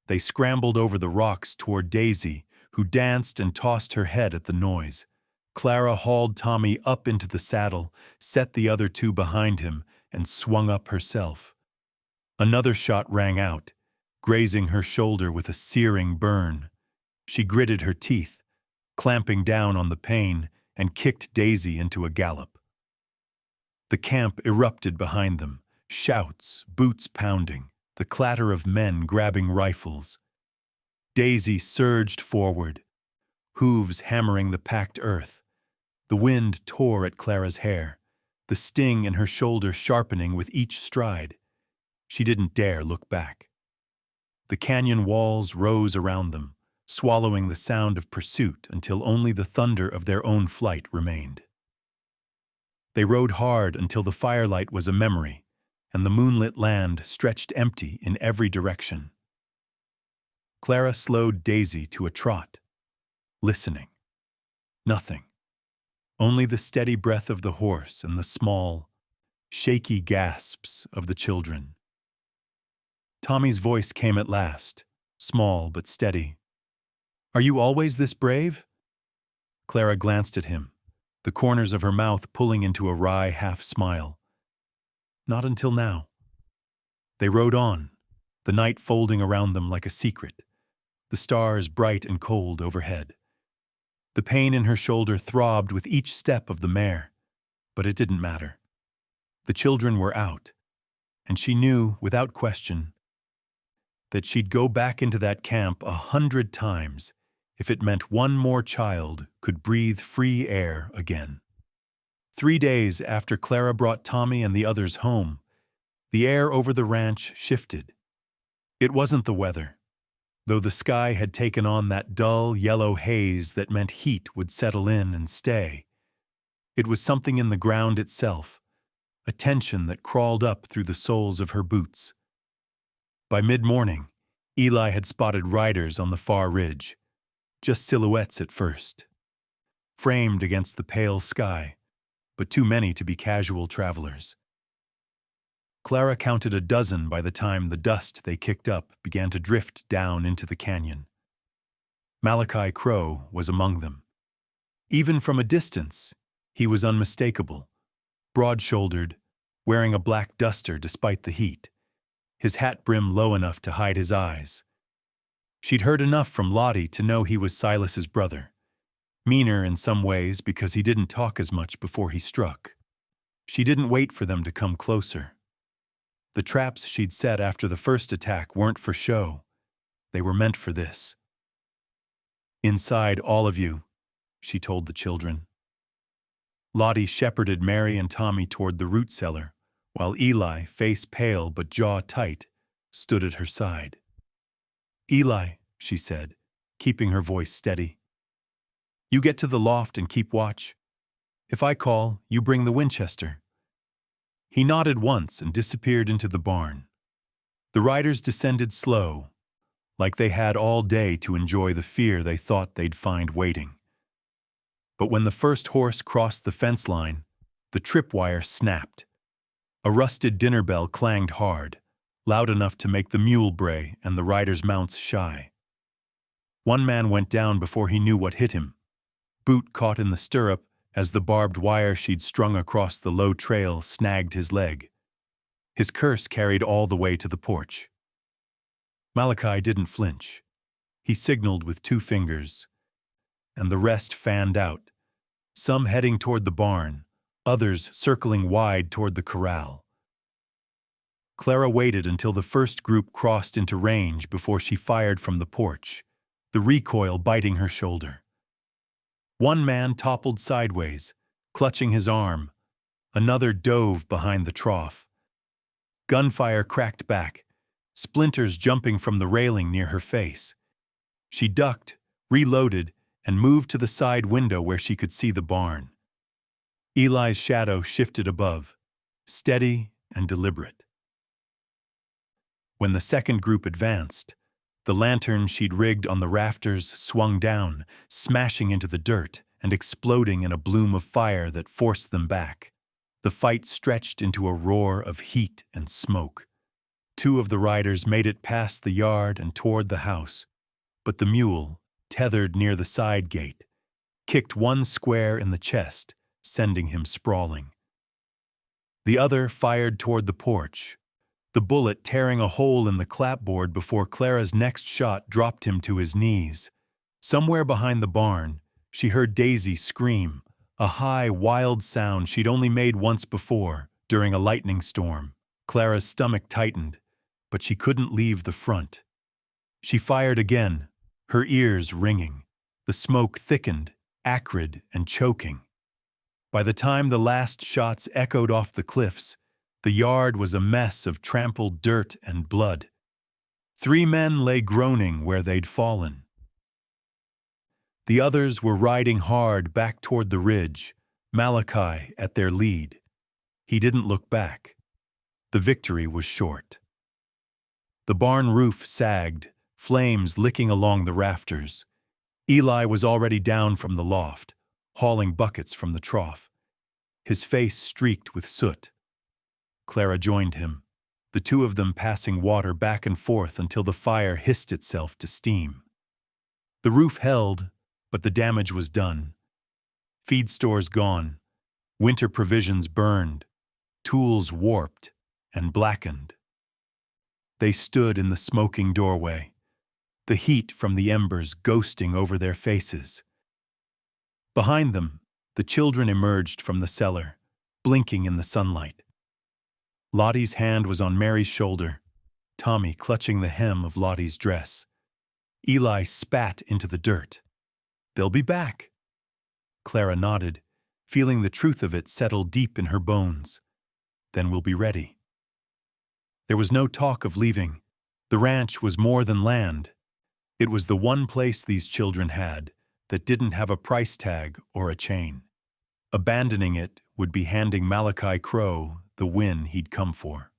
They scrambled over the rocks toward Daisy, who danced and tossed her head at the noise. Clara hauled Tommy up into the saddle, set the other two behind him, and swung up herself. Another shot rang out, grazing her shoulder with a searing burn. She gritted her teeth, clamping down on the pain, and kicked Daisy into a gallop. The camp erupted behind them, shouts, boots pounding, the clatter of men grabbing rifles. Daisy surged forward, hooves hammering the packed earth. The wind tore at Clara's hair, the sting in her shoulder sharpening with each stride. She didn't dare look back. The canyon walls rose around them, swallowing the sound of pursuit until only the thunder of their own flight remained. They rode hard until the firelight was a memory, and the moonlit land stretched empty in every direction. Clara slowed Daisy to a trot, listening. Nothing. Only the steady breath of the horse and the small, shaky gasps of the children. Tommy's voice came at last, small but steady. "Are you always this brave?" Clara glanced at him, the corners of her mouth pulling into a wry half-smile. "Not until now." They rode on, the night folding around them like a secret, the stars bright and cold overhead. The pain in her shoulder throbbed with each step of the mare, but it didn't matter. The children were out, and she knew, without question, that she'd go back into that camp 100 times if it meant one more child could breathe free air again. 3 days after Clara brought Tommy and the others home, the air over the ranch shifted. It wasn't the weather, though the sky had taken on that dull yellow haze that meant heat would settle in and stay. It was something in the ground itself, a tension that crawled up through the soles of her boots. By mid-morning, Eli had spotted riders on the far ridge, just silhouettes at first, framed against the pale sky, but too many to be casual travelers. Clara counted a dozen by the time the dust they kicked up began to drift down into the canyon. Malachi Crowe was among them. Even from a distance, he was unmistakable, broad-shouldered, wearing a black duster despite the heat, his hat brim low enough to hide his eyes. She'd heard enough from Lottie to know he was Silas's brother, meaner in some ways because he didn't talk as much before he struck. She didn't wait for them to come closer. The traps she'd set after the first attack weren't for show. They were meant for this. "Inside, all of you," she told the children. Lottie shepherded Mary and Tommy toward the root cellar, while Eli, face pale but jaw tight, stood at her side. "Eli," she said, keeping her voice steady, "you get to the loft and keep watch. If I call, you bring the Winchester." He nodded once and disappeared into the barn. The riders descended slow, like they had all day to enjoy the fear they thought they'd find waiting. But when the first horse crossed the fence line, the tripwire snapped. A rusted dinner bell clanged hard, loud enough to make the mule bray and the riders' mounts shy. One man went down before he knew what hit him. Boot caught in the stirrup as the barbed wire she'd strung across the low trail snagged his leg. His curse carried all the way to the porch. Malachi didn't flinch. He signaled with 2 fingers, and the rest fanned out, some heading toward the barn, others circling wide toward the corral. Clara waited until the first group crossed into range before she fired from the porch, the recoil biting her shoulder. One man toppled sideways, clutching his arm. Another dove behind the trough. Gunfire cracked back, splinters jumping from the railing near her face. She ducked, reloaded, and moved to the side window where she could see the barn. Eli's shadow shifted above, steady and deliberate. When the second group advanced, the lantern she'd rigged on the rafters swung down, smashing into the dirt and exploding in a bloom of fire that forced them back. The fight stretched into a roar of heat and smoke. 2 of the riders made it past the yard and toward the house, but the mule, tethered near the side gate, kicked one square in the chest, sending him sprawling. The other fired toward the porch, the bullet tearing a hole in the clapboard before Clara's next shot dropped him to his knees. Somewhere behind the barn, she heard Daisy scream, a high, wild sound she'd only made once before, during a lightning storm. Clara's stomach tightened, but she couldn't leave the front. She fired again, her ears ringing. The smoke thickened, acrid and choking. By the time the last shots echoed off the cliffs, the yard was a mess of trampled dirt and blood. 3 men lay groaning where they'd fallen. The others were riding hard back toward the ridge, Malachi at their lead. He didn't look back. The victory was short. The barn roof sagged, flames licking along the rafters. Eli was already down from the loft, hauling buckets from the trough. His face streaked with soot. Clara joined him, the 2 of them passing water back and forth until the fire hissed itself to steam. The roof held, but the damage was done. Feed stores gone, winter provisions burned, tools warped and blackened. They stood in the smoking doorway, the heat from the embers ghosting over their faces. Behind them, the children emerged from the cellar, blinking in the sunlight. Lottie's hand was on Mary's shoulder, Tommy clutching the hem of Lottie's dress. Eli spat into the dirt. "They'll be back." Clara nodded, feeling the truth of it settle deep in her bones. "Then we'll be ready." There was no talk of leaving. The ranch was more than land. It was the one place these children had that didn't have a price tag or a chain. Abandoning it would be handing Malachi Crowe the win he'd come for.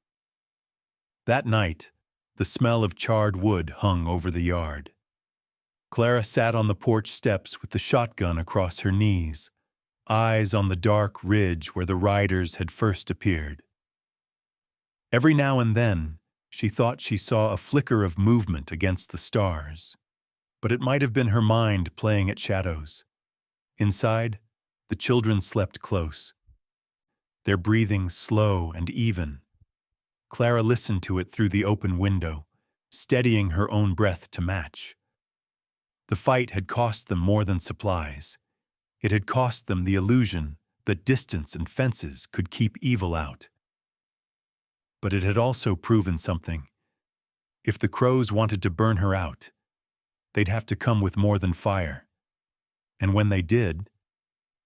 That night, the smell of charred wood hung over the yard. Clara sat on the porch steps with the shotgun across her knees, eyes on the dark ridge where the riders had first appeared. Every now and then, she thought she saw a flicker of movement against the stars, but it might have been her mind playing at shadows. Inside, the children slept close, their breathing slow and even. Clara listened to it through the open window, steadying her own breath to match. The fight had cost them more than supplies. It had cost them the illusion that distance and fences could keep evil out. But it had also proven something. If the Crows wanted to burn her out, they'd have to come with more than fire. And when they did,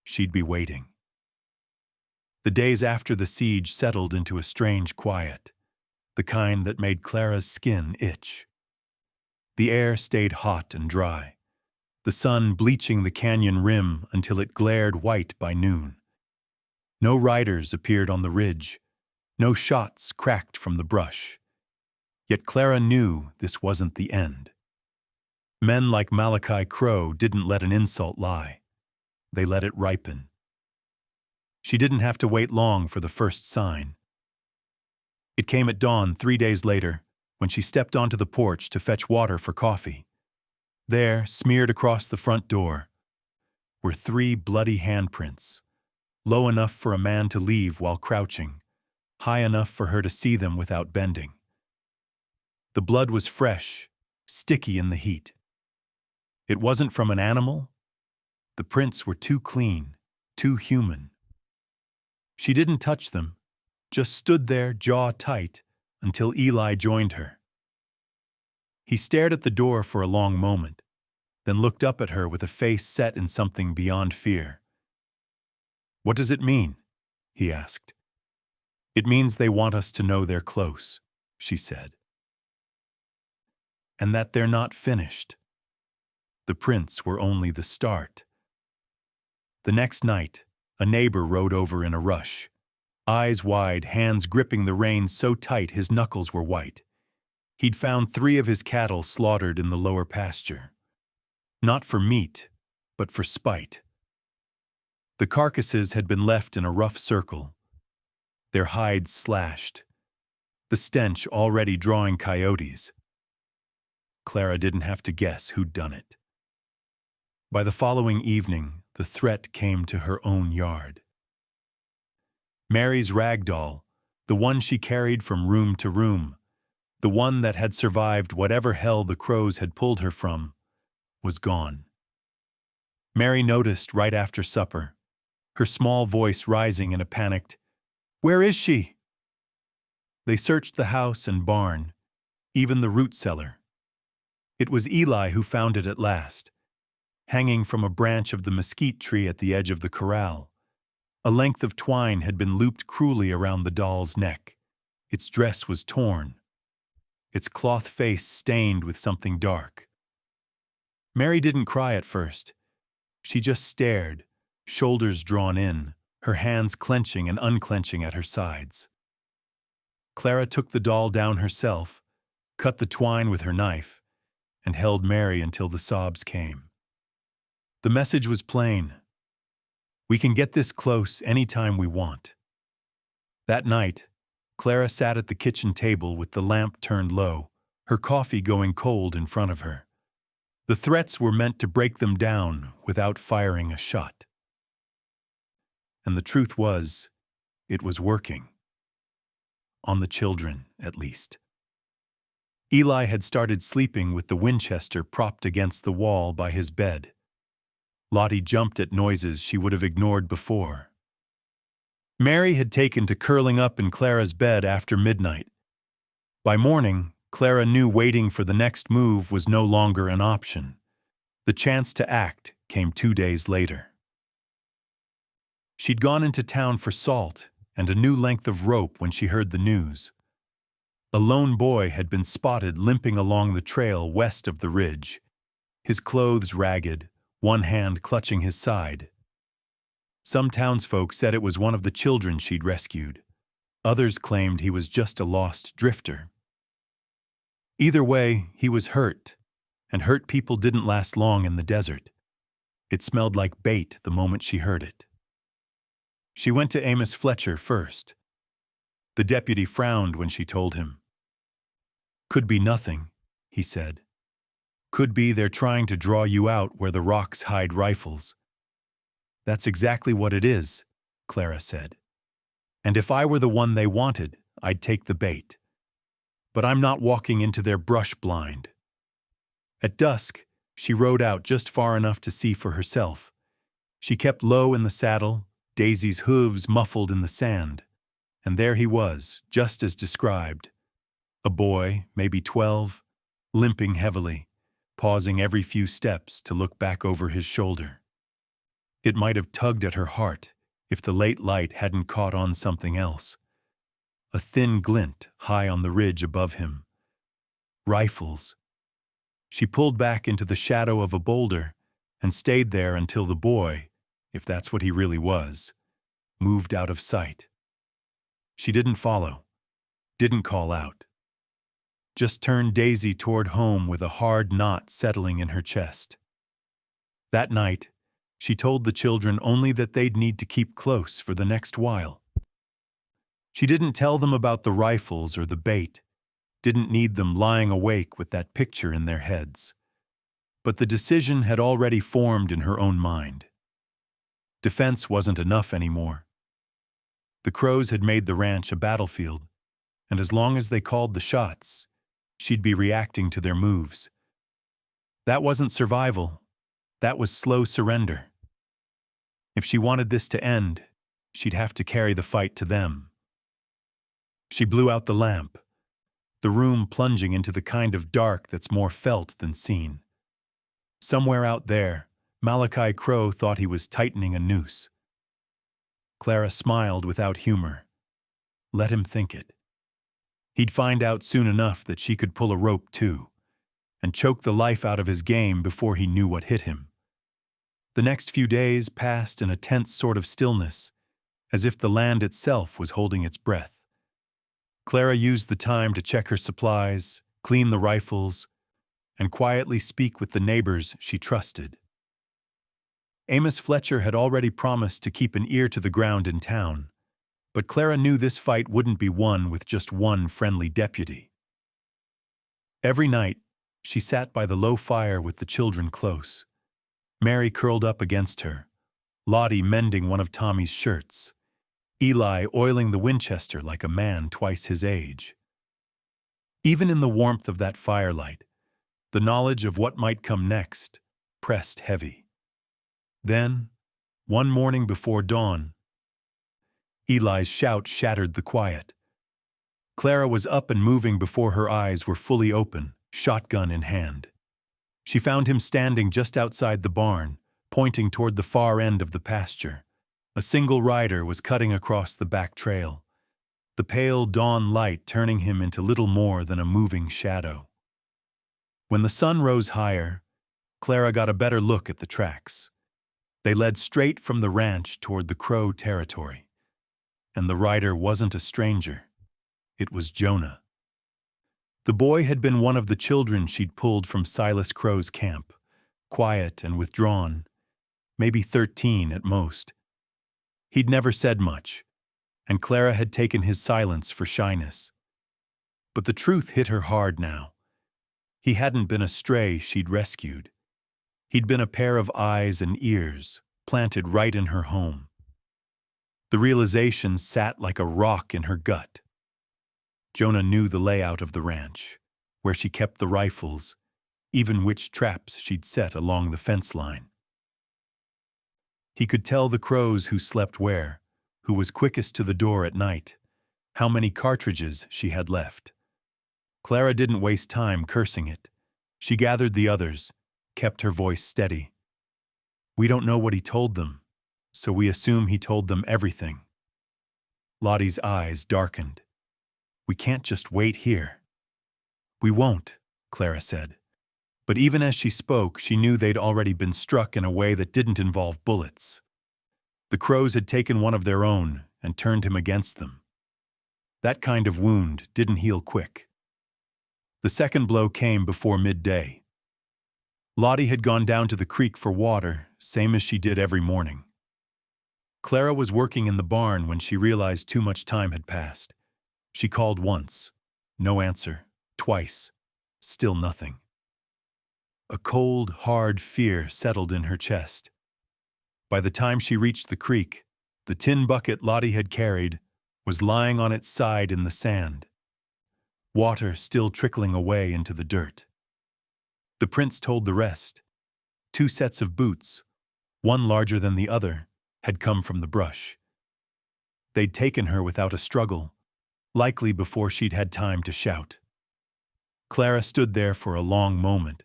she'd be waiting. The days after the siege settled into a strange quiet, the kind that made Clara's skin itch. The air stayed hot and dry, the sun bleaching the canyon rim until it glared white by noon. No riders appeared on the ridge, no shots cracked from the brush. Yet Clara knew this wasn't the end. Men like Malachi Crowe didn't let an insult lie. They let it ripen. She didn't have to wait long for the first sign. It came at dawn 3 days later, when she stepped onto the porch to fetch water for coffee. There, smeared across the front door, were 3 bloody handprints, low enough for a man to leave while crouching, high enough for her to see them without bending. The blood was fresh, sticky in the heat. It wasn't from an animal. The prints were too clean, too human. She didn't touch them, just stood there, jaw tight, until Eli joined her. He stared at the door for a long moment, then looked up at her with a face set in something beyond fear. "What does it mean?" he asked. "It means they want us to know they're close," she said. "And that they're not finished. The prints were only the start." The next night, a neighbor rode over in a rush, eyes wide, hands gripping the reins so tight his knuckles were white. He'd found 3 of his cattle slaughtered in the lower pasture. Not for meat, but for spite. The carcasses had been left in a rough circle, their hides slashed, the stench already drawing coyotes. Clara didn't have to guess who'd done it. By the following evening, the threat came to her own yard. Mary's rag doll, the one she carried from room to room, the one that had survived whatever hell the Crows had pulled her from, was gone. Mary noticed right after supper, her small voice rising in a panicked, "Where is she?" They searched the house and barn, even the root cellar. It was Eli who found it at last, hanging from a branch of the mesquite tree at the edge of the corral. A length of twine had been looped cruelly around the doll's neck. Its dress was torn, its cloth face stained with something dark. Mary didn't cry at first. She just stared, shoulders drawn in, her hands clenching and unclenching at her sides. Clara took the doll down herself, cut the twine with her knife, and held Mary until the sobs came. The message was plain. We can get this close anytime we want. That night, Clara sat at the kitchen table with the lamp turned low, her coffee going cold in front of her. The threats were meant to break them down without firing a shot. And the truth was, it was working. On the children, at least. Eli had started sleeping with the Winchester propped against the wall by his bed. Lottie jumped at noises she would have ignored before. Mary had taken to curling up in Clara's bed after midnight. By morning, Clara knew waiting for the next move was no longer an option. The chance to act came 2 days later. She'd gone into town for salt and a new length of rope when she heard the news. A lone boy had been spotted limping along the trail west of the ridge, his clothes ragged, one hand clutching his side. Some townsfolk said it was one of the children she'd rescued. Others claimed he was just a lost drifter. Either way, he was hurt, and hurt people didn't last long in the desert. It smelled like bait the moment she heard it. She went to Amos Fletcher first. The deputy frowned when she told him. "Could be nothing," he said. "Could be they're trying to draw you out where the rocks hide rifles." "That's exactly what it is," Clara said. "And if I were the one they wanted, I'd take the bait. But I'm not walking into their brush blind." At dusk, she rode out just far enough to see for herself. She kept low in the saddle, Daisy's hooves muffled in the sand. And there he was, just as described. A boy, maybe 12, limping heavily, pausing every few steps to look back over his shoulder. It might have tugged at her heart if the late light hadn't caught on something else. A thin glint high on the ridge above him. Rifles. She pulled back into the shadow of a boulder and stayed there until the boy, if that's what he really was, moved out of sight. She didn't follow, didn't call out. Just turned Daisy toward home with a hard knot settling in her chest. That night, she told the children only that they'd need to keep close for the next while. She didn't tell them about the rifles or the bait, didn't need them lying awake with that picture in their heads. But the decision had already formed in her own mind. Defense wasn't enough anymore. The Crows had made the ranch a battlefield, and as long as they called the shots, she'd be reacting to their moves. That wasn't survival. That was slow surrender. If she wanted this to end, she'd have to carry the fight to them. She blew out the lamp, the room plunging into the kind of dark that's more felt than seen. Somewhere out there, Malachi Crowe thought he was tightening a noose. Clara smiled without humor. Let him think it. He'd find out soon enough that she could pull a rope too, and choke the life out of his game before he knew what hit him. The next few days passed in a tense sort of stillness, as if the land itself was holding its breath. Clara used the time to check her supplies, clean the rifles, and quietly speak with the neighbors she trusted. Amos Fletcher had already promised to keep an ear to the ground in town, but Clara knew this fight wouldn't be won with just one friendly deputy. Every night, she sat by the low fire with the children close. Mary curled up against her, Lottie mending one of Tommy's shirts, Eli oiling the Winchester like a man twice his age. Even in the warmth of that firelight, the knowledge of what might come next pressed heavy. Then, one morning before dawn, Eli's shout shattered the quiet. Clara was up and moving before her eyes were fully open, shotgun in hand. She found him standing just outside the barn, pointing toward the far end of the pasture. A single rider was cutting across the back trail, the pale dawn light turning him into little more than a moving shadow. When the sun rose higher, Clara got a better look at the tracks. They led straight from the ranch toward the Crow territory. And the rider wasn't a stranger. It was Jonah. The boy had been one of the children she'd pulled from Silas Crowe's camp, quiet and withdrawn, maybe 13 at most. He'd never said much, and Clara had taken his silence for shyness. But the truth hit her hard now. He hadn't been a stray she'd rescued. He'd been a pair of eyes and ears, planted right in her home. The realization sat like a rock in her gut. Jonah knew the layout of the ranch, where she kept the rifles, even which traps she'd set along the fence line. He could tell the Crows who slept where, who was quickest to the door at night, how many cartridges she had left. Clara didn't waste time cursing it. She gathered the others, kept her voice steady. We don't know what he told them, so we assume he told them everything. Lottie's eyes darkened. We can't just wait here. We won't, Clara said. But even as she spoke, she knew they'd already been struck in a way that didn't involve bullets. The Crows had taken one of their own and turned him against them. That kind of wound didn't heal quick. The second blow came before midday. Lottie had gone down to the creek for water, same as she did every morning. Clara was working in the barn when she realized too much time had passed. She called once, no answer, twice, still nothing. A cold, hard fear settled in her chest. By the time she reached the creek, the tin bucket Lottie had carried was lying on its side in the sand, water still trickling away into the dirt. The prints told the rest. 2 sets of boots, one larger than the other, had come from the brush. They'd taken her without a struggle, likely before she'd had time to shout. Clara stood there for a long moment,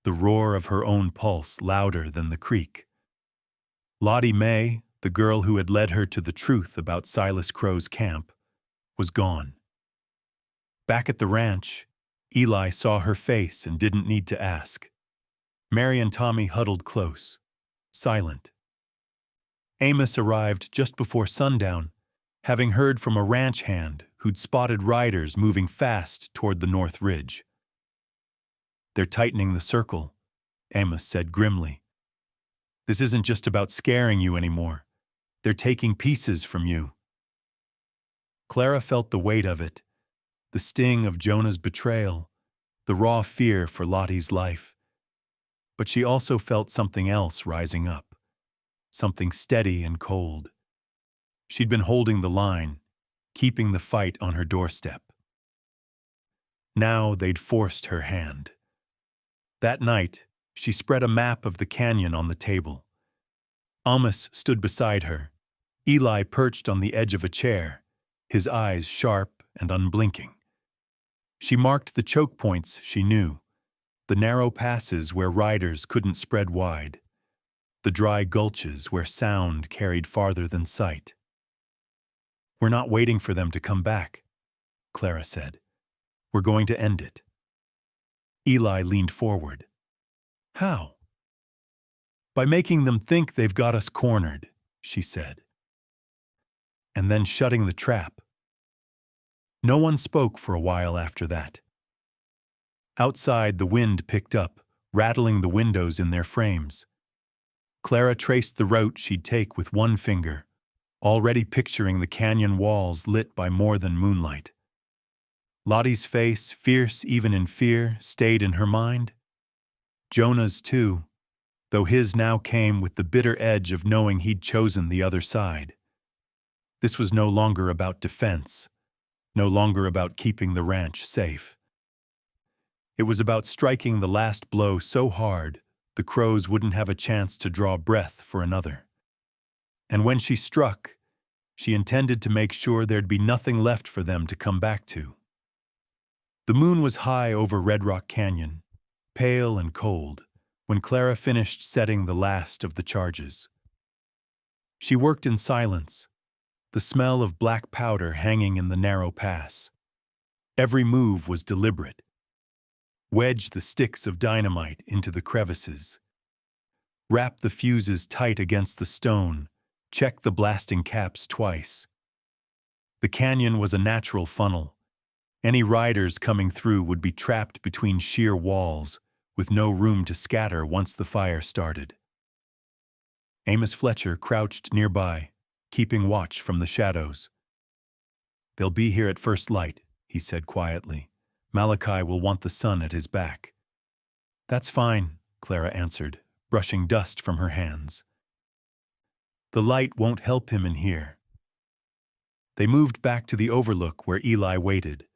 the roar of her own pulse louder than the creek. Lottie May, the girl who had led her to the truth about Silas Crowe's camp, was gone. Back at the ranch, Eli saw her face and didn't need to ask. Mary and Tommy huddled close, silent. Amos arrived just before sundown, having heard from a ranch hand who'd spotted riders moving fast toward the North Ridge. They're tightening the circle, Amos said grimly. This isn't just about scaring you anymore. They're taking pieces from you. Clara felt the weight of it, the sting of Jonah's betrayal, the raw fear for Lottie's life. But she also felt something else rising up, something steady and cold. She'd been holding the line, keeping the fight on her doorstep. Now they'd forced her hand. That night, she spread a map of the canyon on the table. Amos stood beside her, Eli perched on the edge of a chair, his eyes sharp and unblinking. She marked the choke points she knew, the narrow passes where riders couldn't spread wide, the dry gulches where sound carried farther than sight. "We're not waiting for them to come back," Clara said. "We're going to end it." Eli leaned forward. "How?" "By making them think they've got us cornered," she said. "And then shutting the trap." No one spoke for a while after that. Outside, the wind picked up, rattling the windows in their frames. Clara traced the route she'd take with one finger, already picturing the canyon walls lit by more than moonlight. Lottie's face, fierce even in fear, stayed in her mind. Jonah's too, though his now came with the bitter edge of knowing he'd chosen the other side. This was no longer about defense, no longer about keeping the ranch safe. It was about striking the last blow so hard the Crows wouldn't have a chance to draw breath for another. And when she struck, she intended to make sure there'd be nothing left for them to come back to. The moon was high over Red Rock Canyon, pale and cold, when Clara finished setting the last of the charges. She worked in silence, the smell of black powder hanging in the narrow pass. Every move was deliberate. Wedge the sticks of dynamite into the crevices. Wrap the fuses tight against the stone. Check the blasting caps twice. The canyon was a natural funnel. Any riders coming through would be trapped between sheer walls, with no room to scatter once the fire started. Amos Fletcher crouched nearby, keeping watch from the shadows. "They'll be here at first light," he said quietly. "Malachi will want the sun at his back." "That's fine," Clara answered, brushing dust from her hands. "The light won't help him in here." They moved back to the overlook where Eli waited,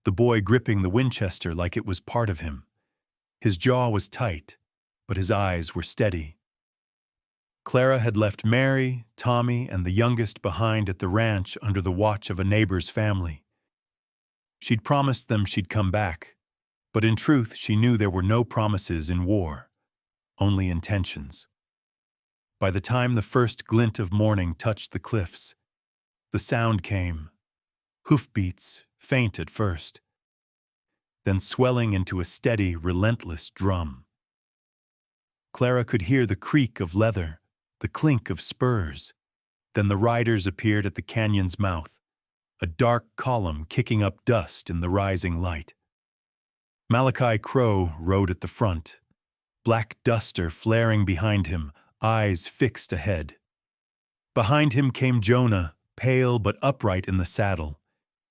the boy gripping the Winchester like it was part of him. His jaw was tight, but his eyes were steady. Clara had left Mary, Tommy, and the youngest behind at the ranch under the watch of a neighbor's family. She'd promised them she'd come back, but in truth she knew there were no promises in war, only intentions. By the time the first glint of morning touched the cliffs, the sound came, hoofbeats, faint at first, then swelling into a steady, relentless drum. Clara could hear the creak of leather, the clink of spurs. Then the riders appeared at the canyon's mouth, a dark column kicking up dust in the rising light. Malachi Crowe rode at the front, black duster flaring behind him, eyes fixed ahead. Behind him came Jonah, pale but upright in the saddle,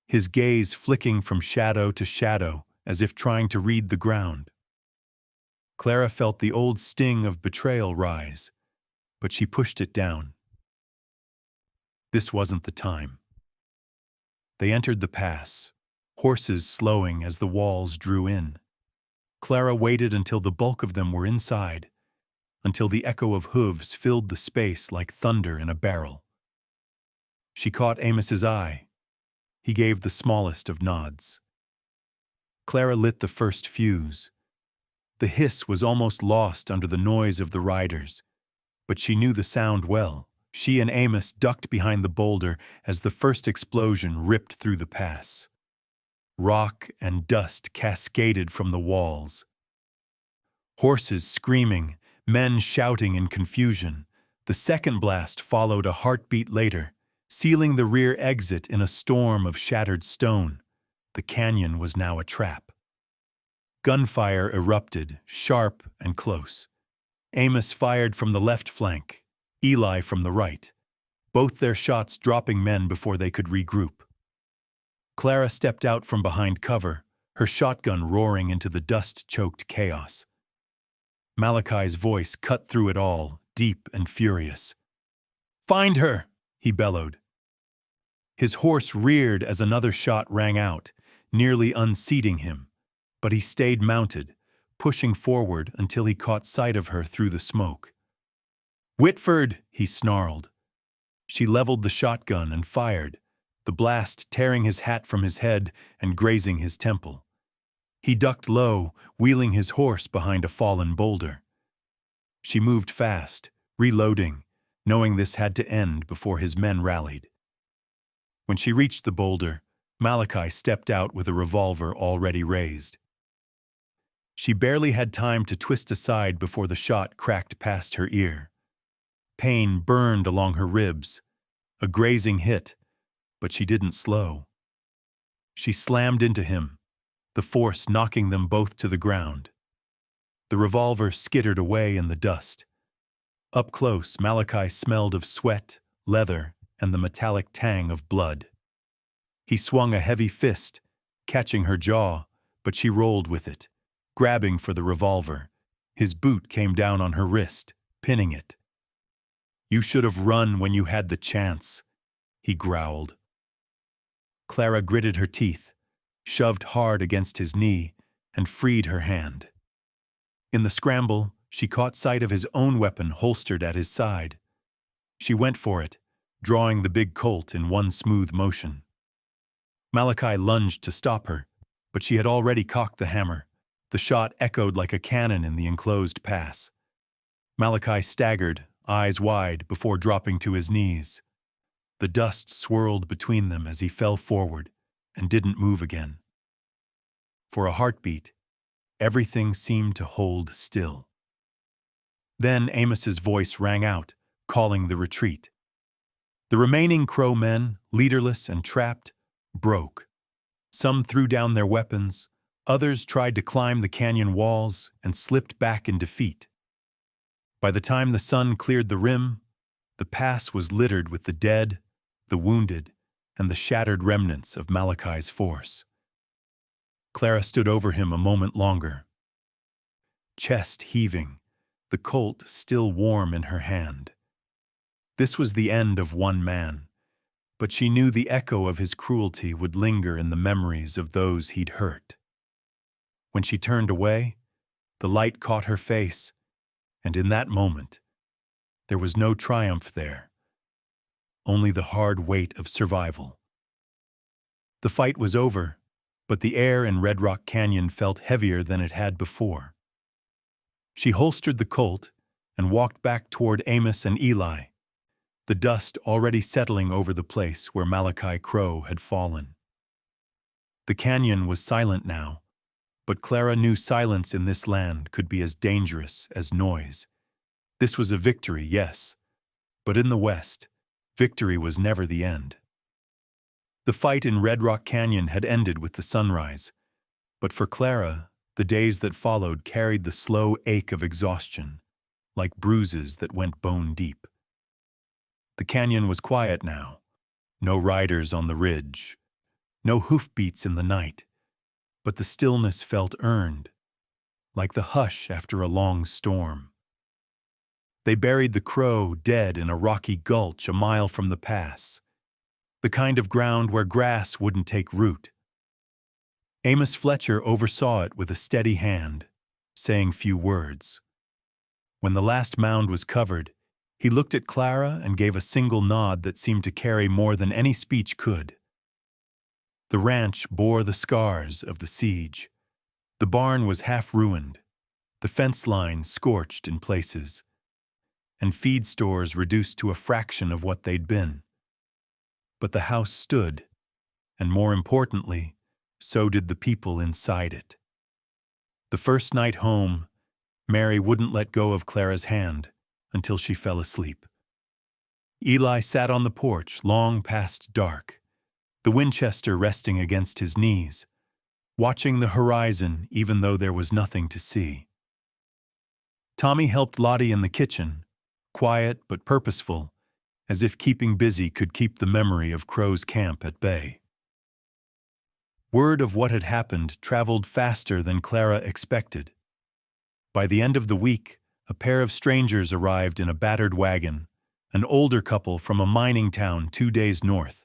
his gaze flicking from shadow to shadow as if trying to read the ground. Clara felt the old sting of betrayal rise, but she pushed it down. This wasn't the time. They entered the pass, horses slowing as the walls drew in. Clara waited until the bulk of them were inside, until the echo of hooves filled the space like thunder in a barrel. She caught Amos's eye. He gave the smallest of nods. Clara lit the first fuse. The hiss was almost lost under the noise of the riders, but she knew the sound well. She and Amos ducked behind the boulder as the first explosion ripped through the pass. Rock and dust cascaded from the walls. Horses screaming, men shouting in confusion. The second blast followed a heartbeat later, sealing the rear exit in a storm of shattered stone. The canyon was now a trap. Gunfire erupted, sharp and close. Amos fired from the left flank, Eli from the right, both their shots dropping men before they could regroup. Clara stepped out from behind cover, her shotgun roaring into the dust-choked chaos. Malachi's voice cut through it all, deep and furious. "Find her!" he bellowed. His horse reared as another shot rang out, nearly unseating him, but he stayed mounted, pushing forward until he caught sight of her through the smoke. "Whitford!" he snarled. She leveled the shotgun and fired, the blast tearing his hat from his head and grazing his temple. He ducked low, wheeling his horse behind a fallen boulder. She moved fast, reloading, knowing this had to end before his men rallied. When she reached the boulder, Malachi stepped out with a revolver already raised. She barely had time to twist aside before the shot cracked past her ear. Pain burned along her ribs, a grazing hit, but she didn't slow. She slammed into him, the force knocking them both to the ground. The revolver skittered away in the dust. Up close, Malachi smelled of sweat, leather, and the metallic tang of blood. He swung a heavy fist, catching her jaw, but she rolled with it, grabbing for the revolver. His boot came down on her wrist, pinning it. "You should have run when you had the chance," he growled. Clara gritted her teeth, shoved hard against his knee, and freed her hand. In the scramble, she caught sight of his own weapon holstered at his side. She went for it, drawing the big Colt in one smooth motion. Malachi lunged to stop her, but she had already cocked the hammer. The shot echoed like a cannon in the enclosed pass. Malachi staggered, eyes wide, before dropping to his knees. The dust swirled between them as he fell forward and didn't move again. For a heartbeat, everything seemed to hold still. Then Amos's voice rang out, calling the retreat. The remaining Crowe men, leaderless and trapped, broke. Some threw down their weapons, others tried to climb the canyon walls and slipped back in defeat. By the time the sun cleared the rim, the pass was littered with the dead, the wounded, and the shattered remnants of Malachi's force. Clara stood over him a moment longer, chest heaving, the Colt still warm in her hand. This was the end of one man, but she knew the echo of his cruelty would linger in the memories of those he'd hurt. When she turned away, the light caught her face, and in that moment, there was no triumph there, only the hard weight of survival. The fight was over, but the air in Red Rock Canyon felt heavier than it had before. She holstered the Colt and walked back toward Amos and Eli, the dust already settling over the place where Malachi Crowe had fallen. The canyon was silent now, but Clara knew silence in this land could be as dangerous as noise. This was a victory, yes, but in the West, victory was never the end. The fight in Red Rock Canyon had ended with the sunrise, but for Clara, the days that followed carried the slow ache of exhaustion, like bruises that went bone deep. The canyon was quiet now, no riders on the ridge, no hoofbeats in the night, but the stillness felt earned, like the hush after a long storm. They buried the Crowe dead in a rocky gulch a mile from the pass, the kind of ground where grass wouldn't take root. Amos Fletcher oversaw it with a steady hand, saying few words. When the last mound was covered, he looked at Clara and gave a single nod that seemed to carry more than any speech could. The ranch bore the scars of the siege. The barn was half ruined, the fence line scorched in places, and feed stores reduced to a fraction of what they'd been. But the house stood, and more importantly, so did the people inside it. The first night home, Mary wouldn't let go of Clara's hand until she fell asleep. Eli sat on the porch long past dark, the Winchester resting against his knees, watching the horizon even though there was nothing to see. Tommy helped Lottie in the kitchen, quiet but purposeful, as if keeping busy could keep the memory of Crowe's camp at bay. Word of what had happened traveled faster than Clara expected. By the end of the week, a pair of strangers arrived in a battered wagon, an older couple from a mining town 2 days north.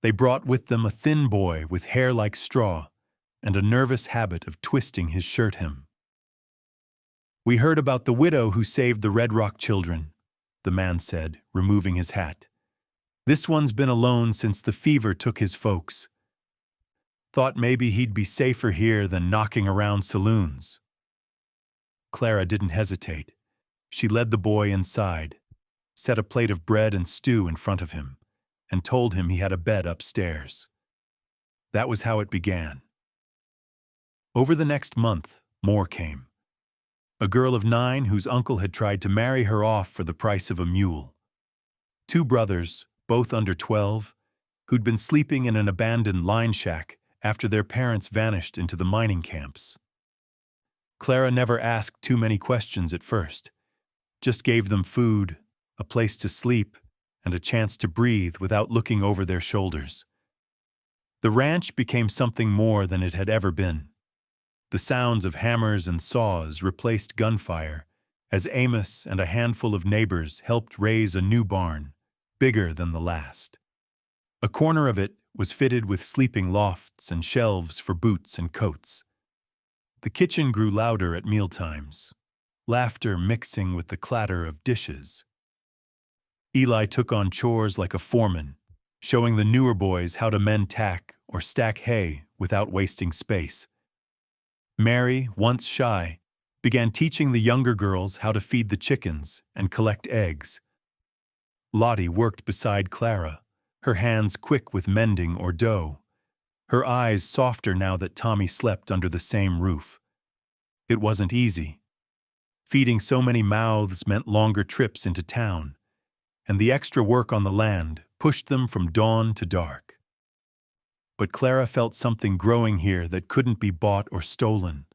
They brought with them a thin boy with hair like straw and a nervous habit of twisting his shirt hem. "We heard about the widow who saved the Red Rock children," the man said, removing his hat. "This one's been alone since the fever took his folks. Thought maybe he'd be safer here than knocking around saloons." Clara didn't hesitate. She led the boy inside, set a plate of bread and stew in front of him, and told him he had a bed upstairs. That was how it began. Over the next month, more came. A girl of 9 whose uncle had tried to marry her off for the price of a mule. 2 brothers, both under 12, who'd been sleeping in an abandoned line shack after their parents vanished into the mining camps. Clara never asked too many questions at first, just gave them food, a place to sleep, and a chance to breathe without looking over their shoulders. The ranch became something more than it had ever been. The sounds of hammers and saws replaced gunfire as Amos and a handful of neighbors helped raise a new barn, bigger than the last. A corner of it was fitted with sleeping lofts and shelves for boots and coats. The kitchen grew louder at mealtimes, laughter mixing with the clatter of dishes. Eli took on chores like a foreman, showing the newer boys how to mend tack or stack hay without wasting space. Mary, once shy, began teaching the younger girls how to feed the chickens and collect eggs. Lottie worked beside Clara, her hands quick with mending or dough, her eyes softer now that Tommy slept under the same roof. It wasn't easy. Feeding so many mouths meant longer trips into town, and the extra work on the land pushed them from dawn to dark. But Clara felt something growing here that couldn't be bought or stolen,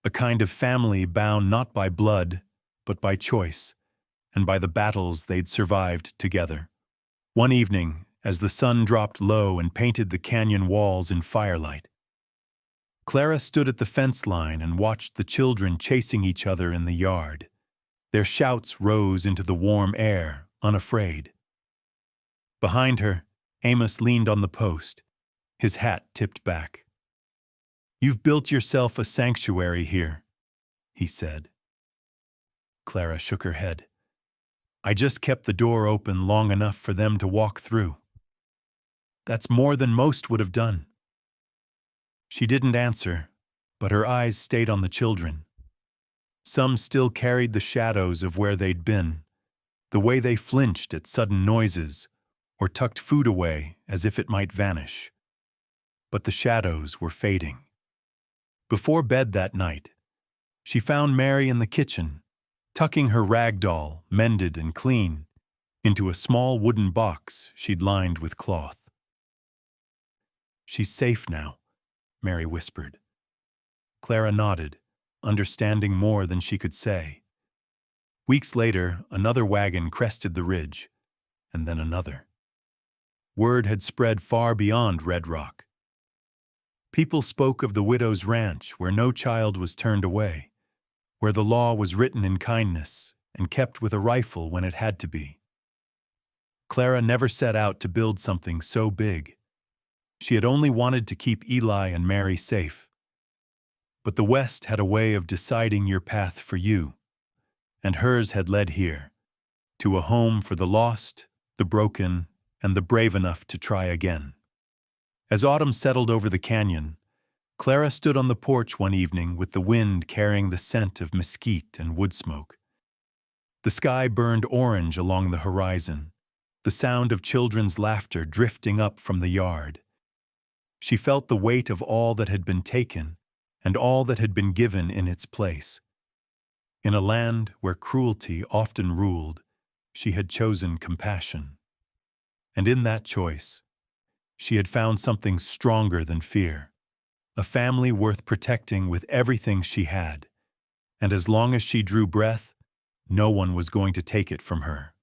a kind of family bound not by blood, but by choice, and by the battles they'd survived together. One evening, as the sun dropped low and painted the canyon walls in firelight, Clara stood at the fence line and watched the children chasing each other in the yard. Their shouts rose into the warm air, unafraid. Behind her, Amos leaned on the post, his hat tipped back. "You've built yourself a sanctuary here," he said. Clara shook her head. "I just kept the door open long enough for them to walk through. That's more than most would have done." She didn't answer, but her eyes stayed on the children. Some still carried the shadows of where they'd been, the way they flinched at sudden noises or tucked food away as if it might vanish. But the shadows were fading. Before bed that night, she found Mary in the kitchen, tucking her rag doll, mended and clean, into a small wooden box she'd lined with cloth. "She's safe now," Mary whispered. Clara nodded, understanding more than she could say. Weeks later, another wagon crested the ridge, and then another. Word had spread far beyond Red Rock. People spoke of the widow's ranch where no child was turned away, where the law was written in kindness and kept with a rifle when it had to be. Clara never set out to build something so big. She had only wanted to keep Eli and Mary safe. But the West had a way of deciding your path for you, and hers had led here, to a home for the lost, the broken, and the brave enough to try again. As autumn settled over the canyon, Clara stood on the porch one evening with the wind carrying the scent of mesquite and wood smoke. The sky burned orange along the horizon, the sound of children's laughter drifting up from the yard. She felt the weight of all that had been taken and all that had been given in its place. In a land where cruelty often ruled, she had chosen compassion. And in that choice, she had found something stronger than fear, a family worth protecting with everything she had, and as long as she drew breath, no one was going to take it from her.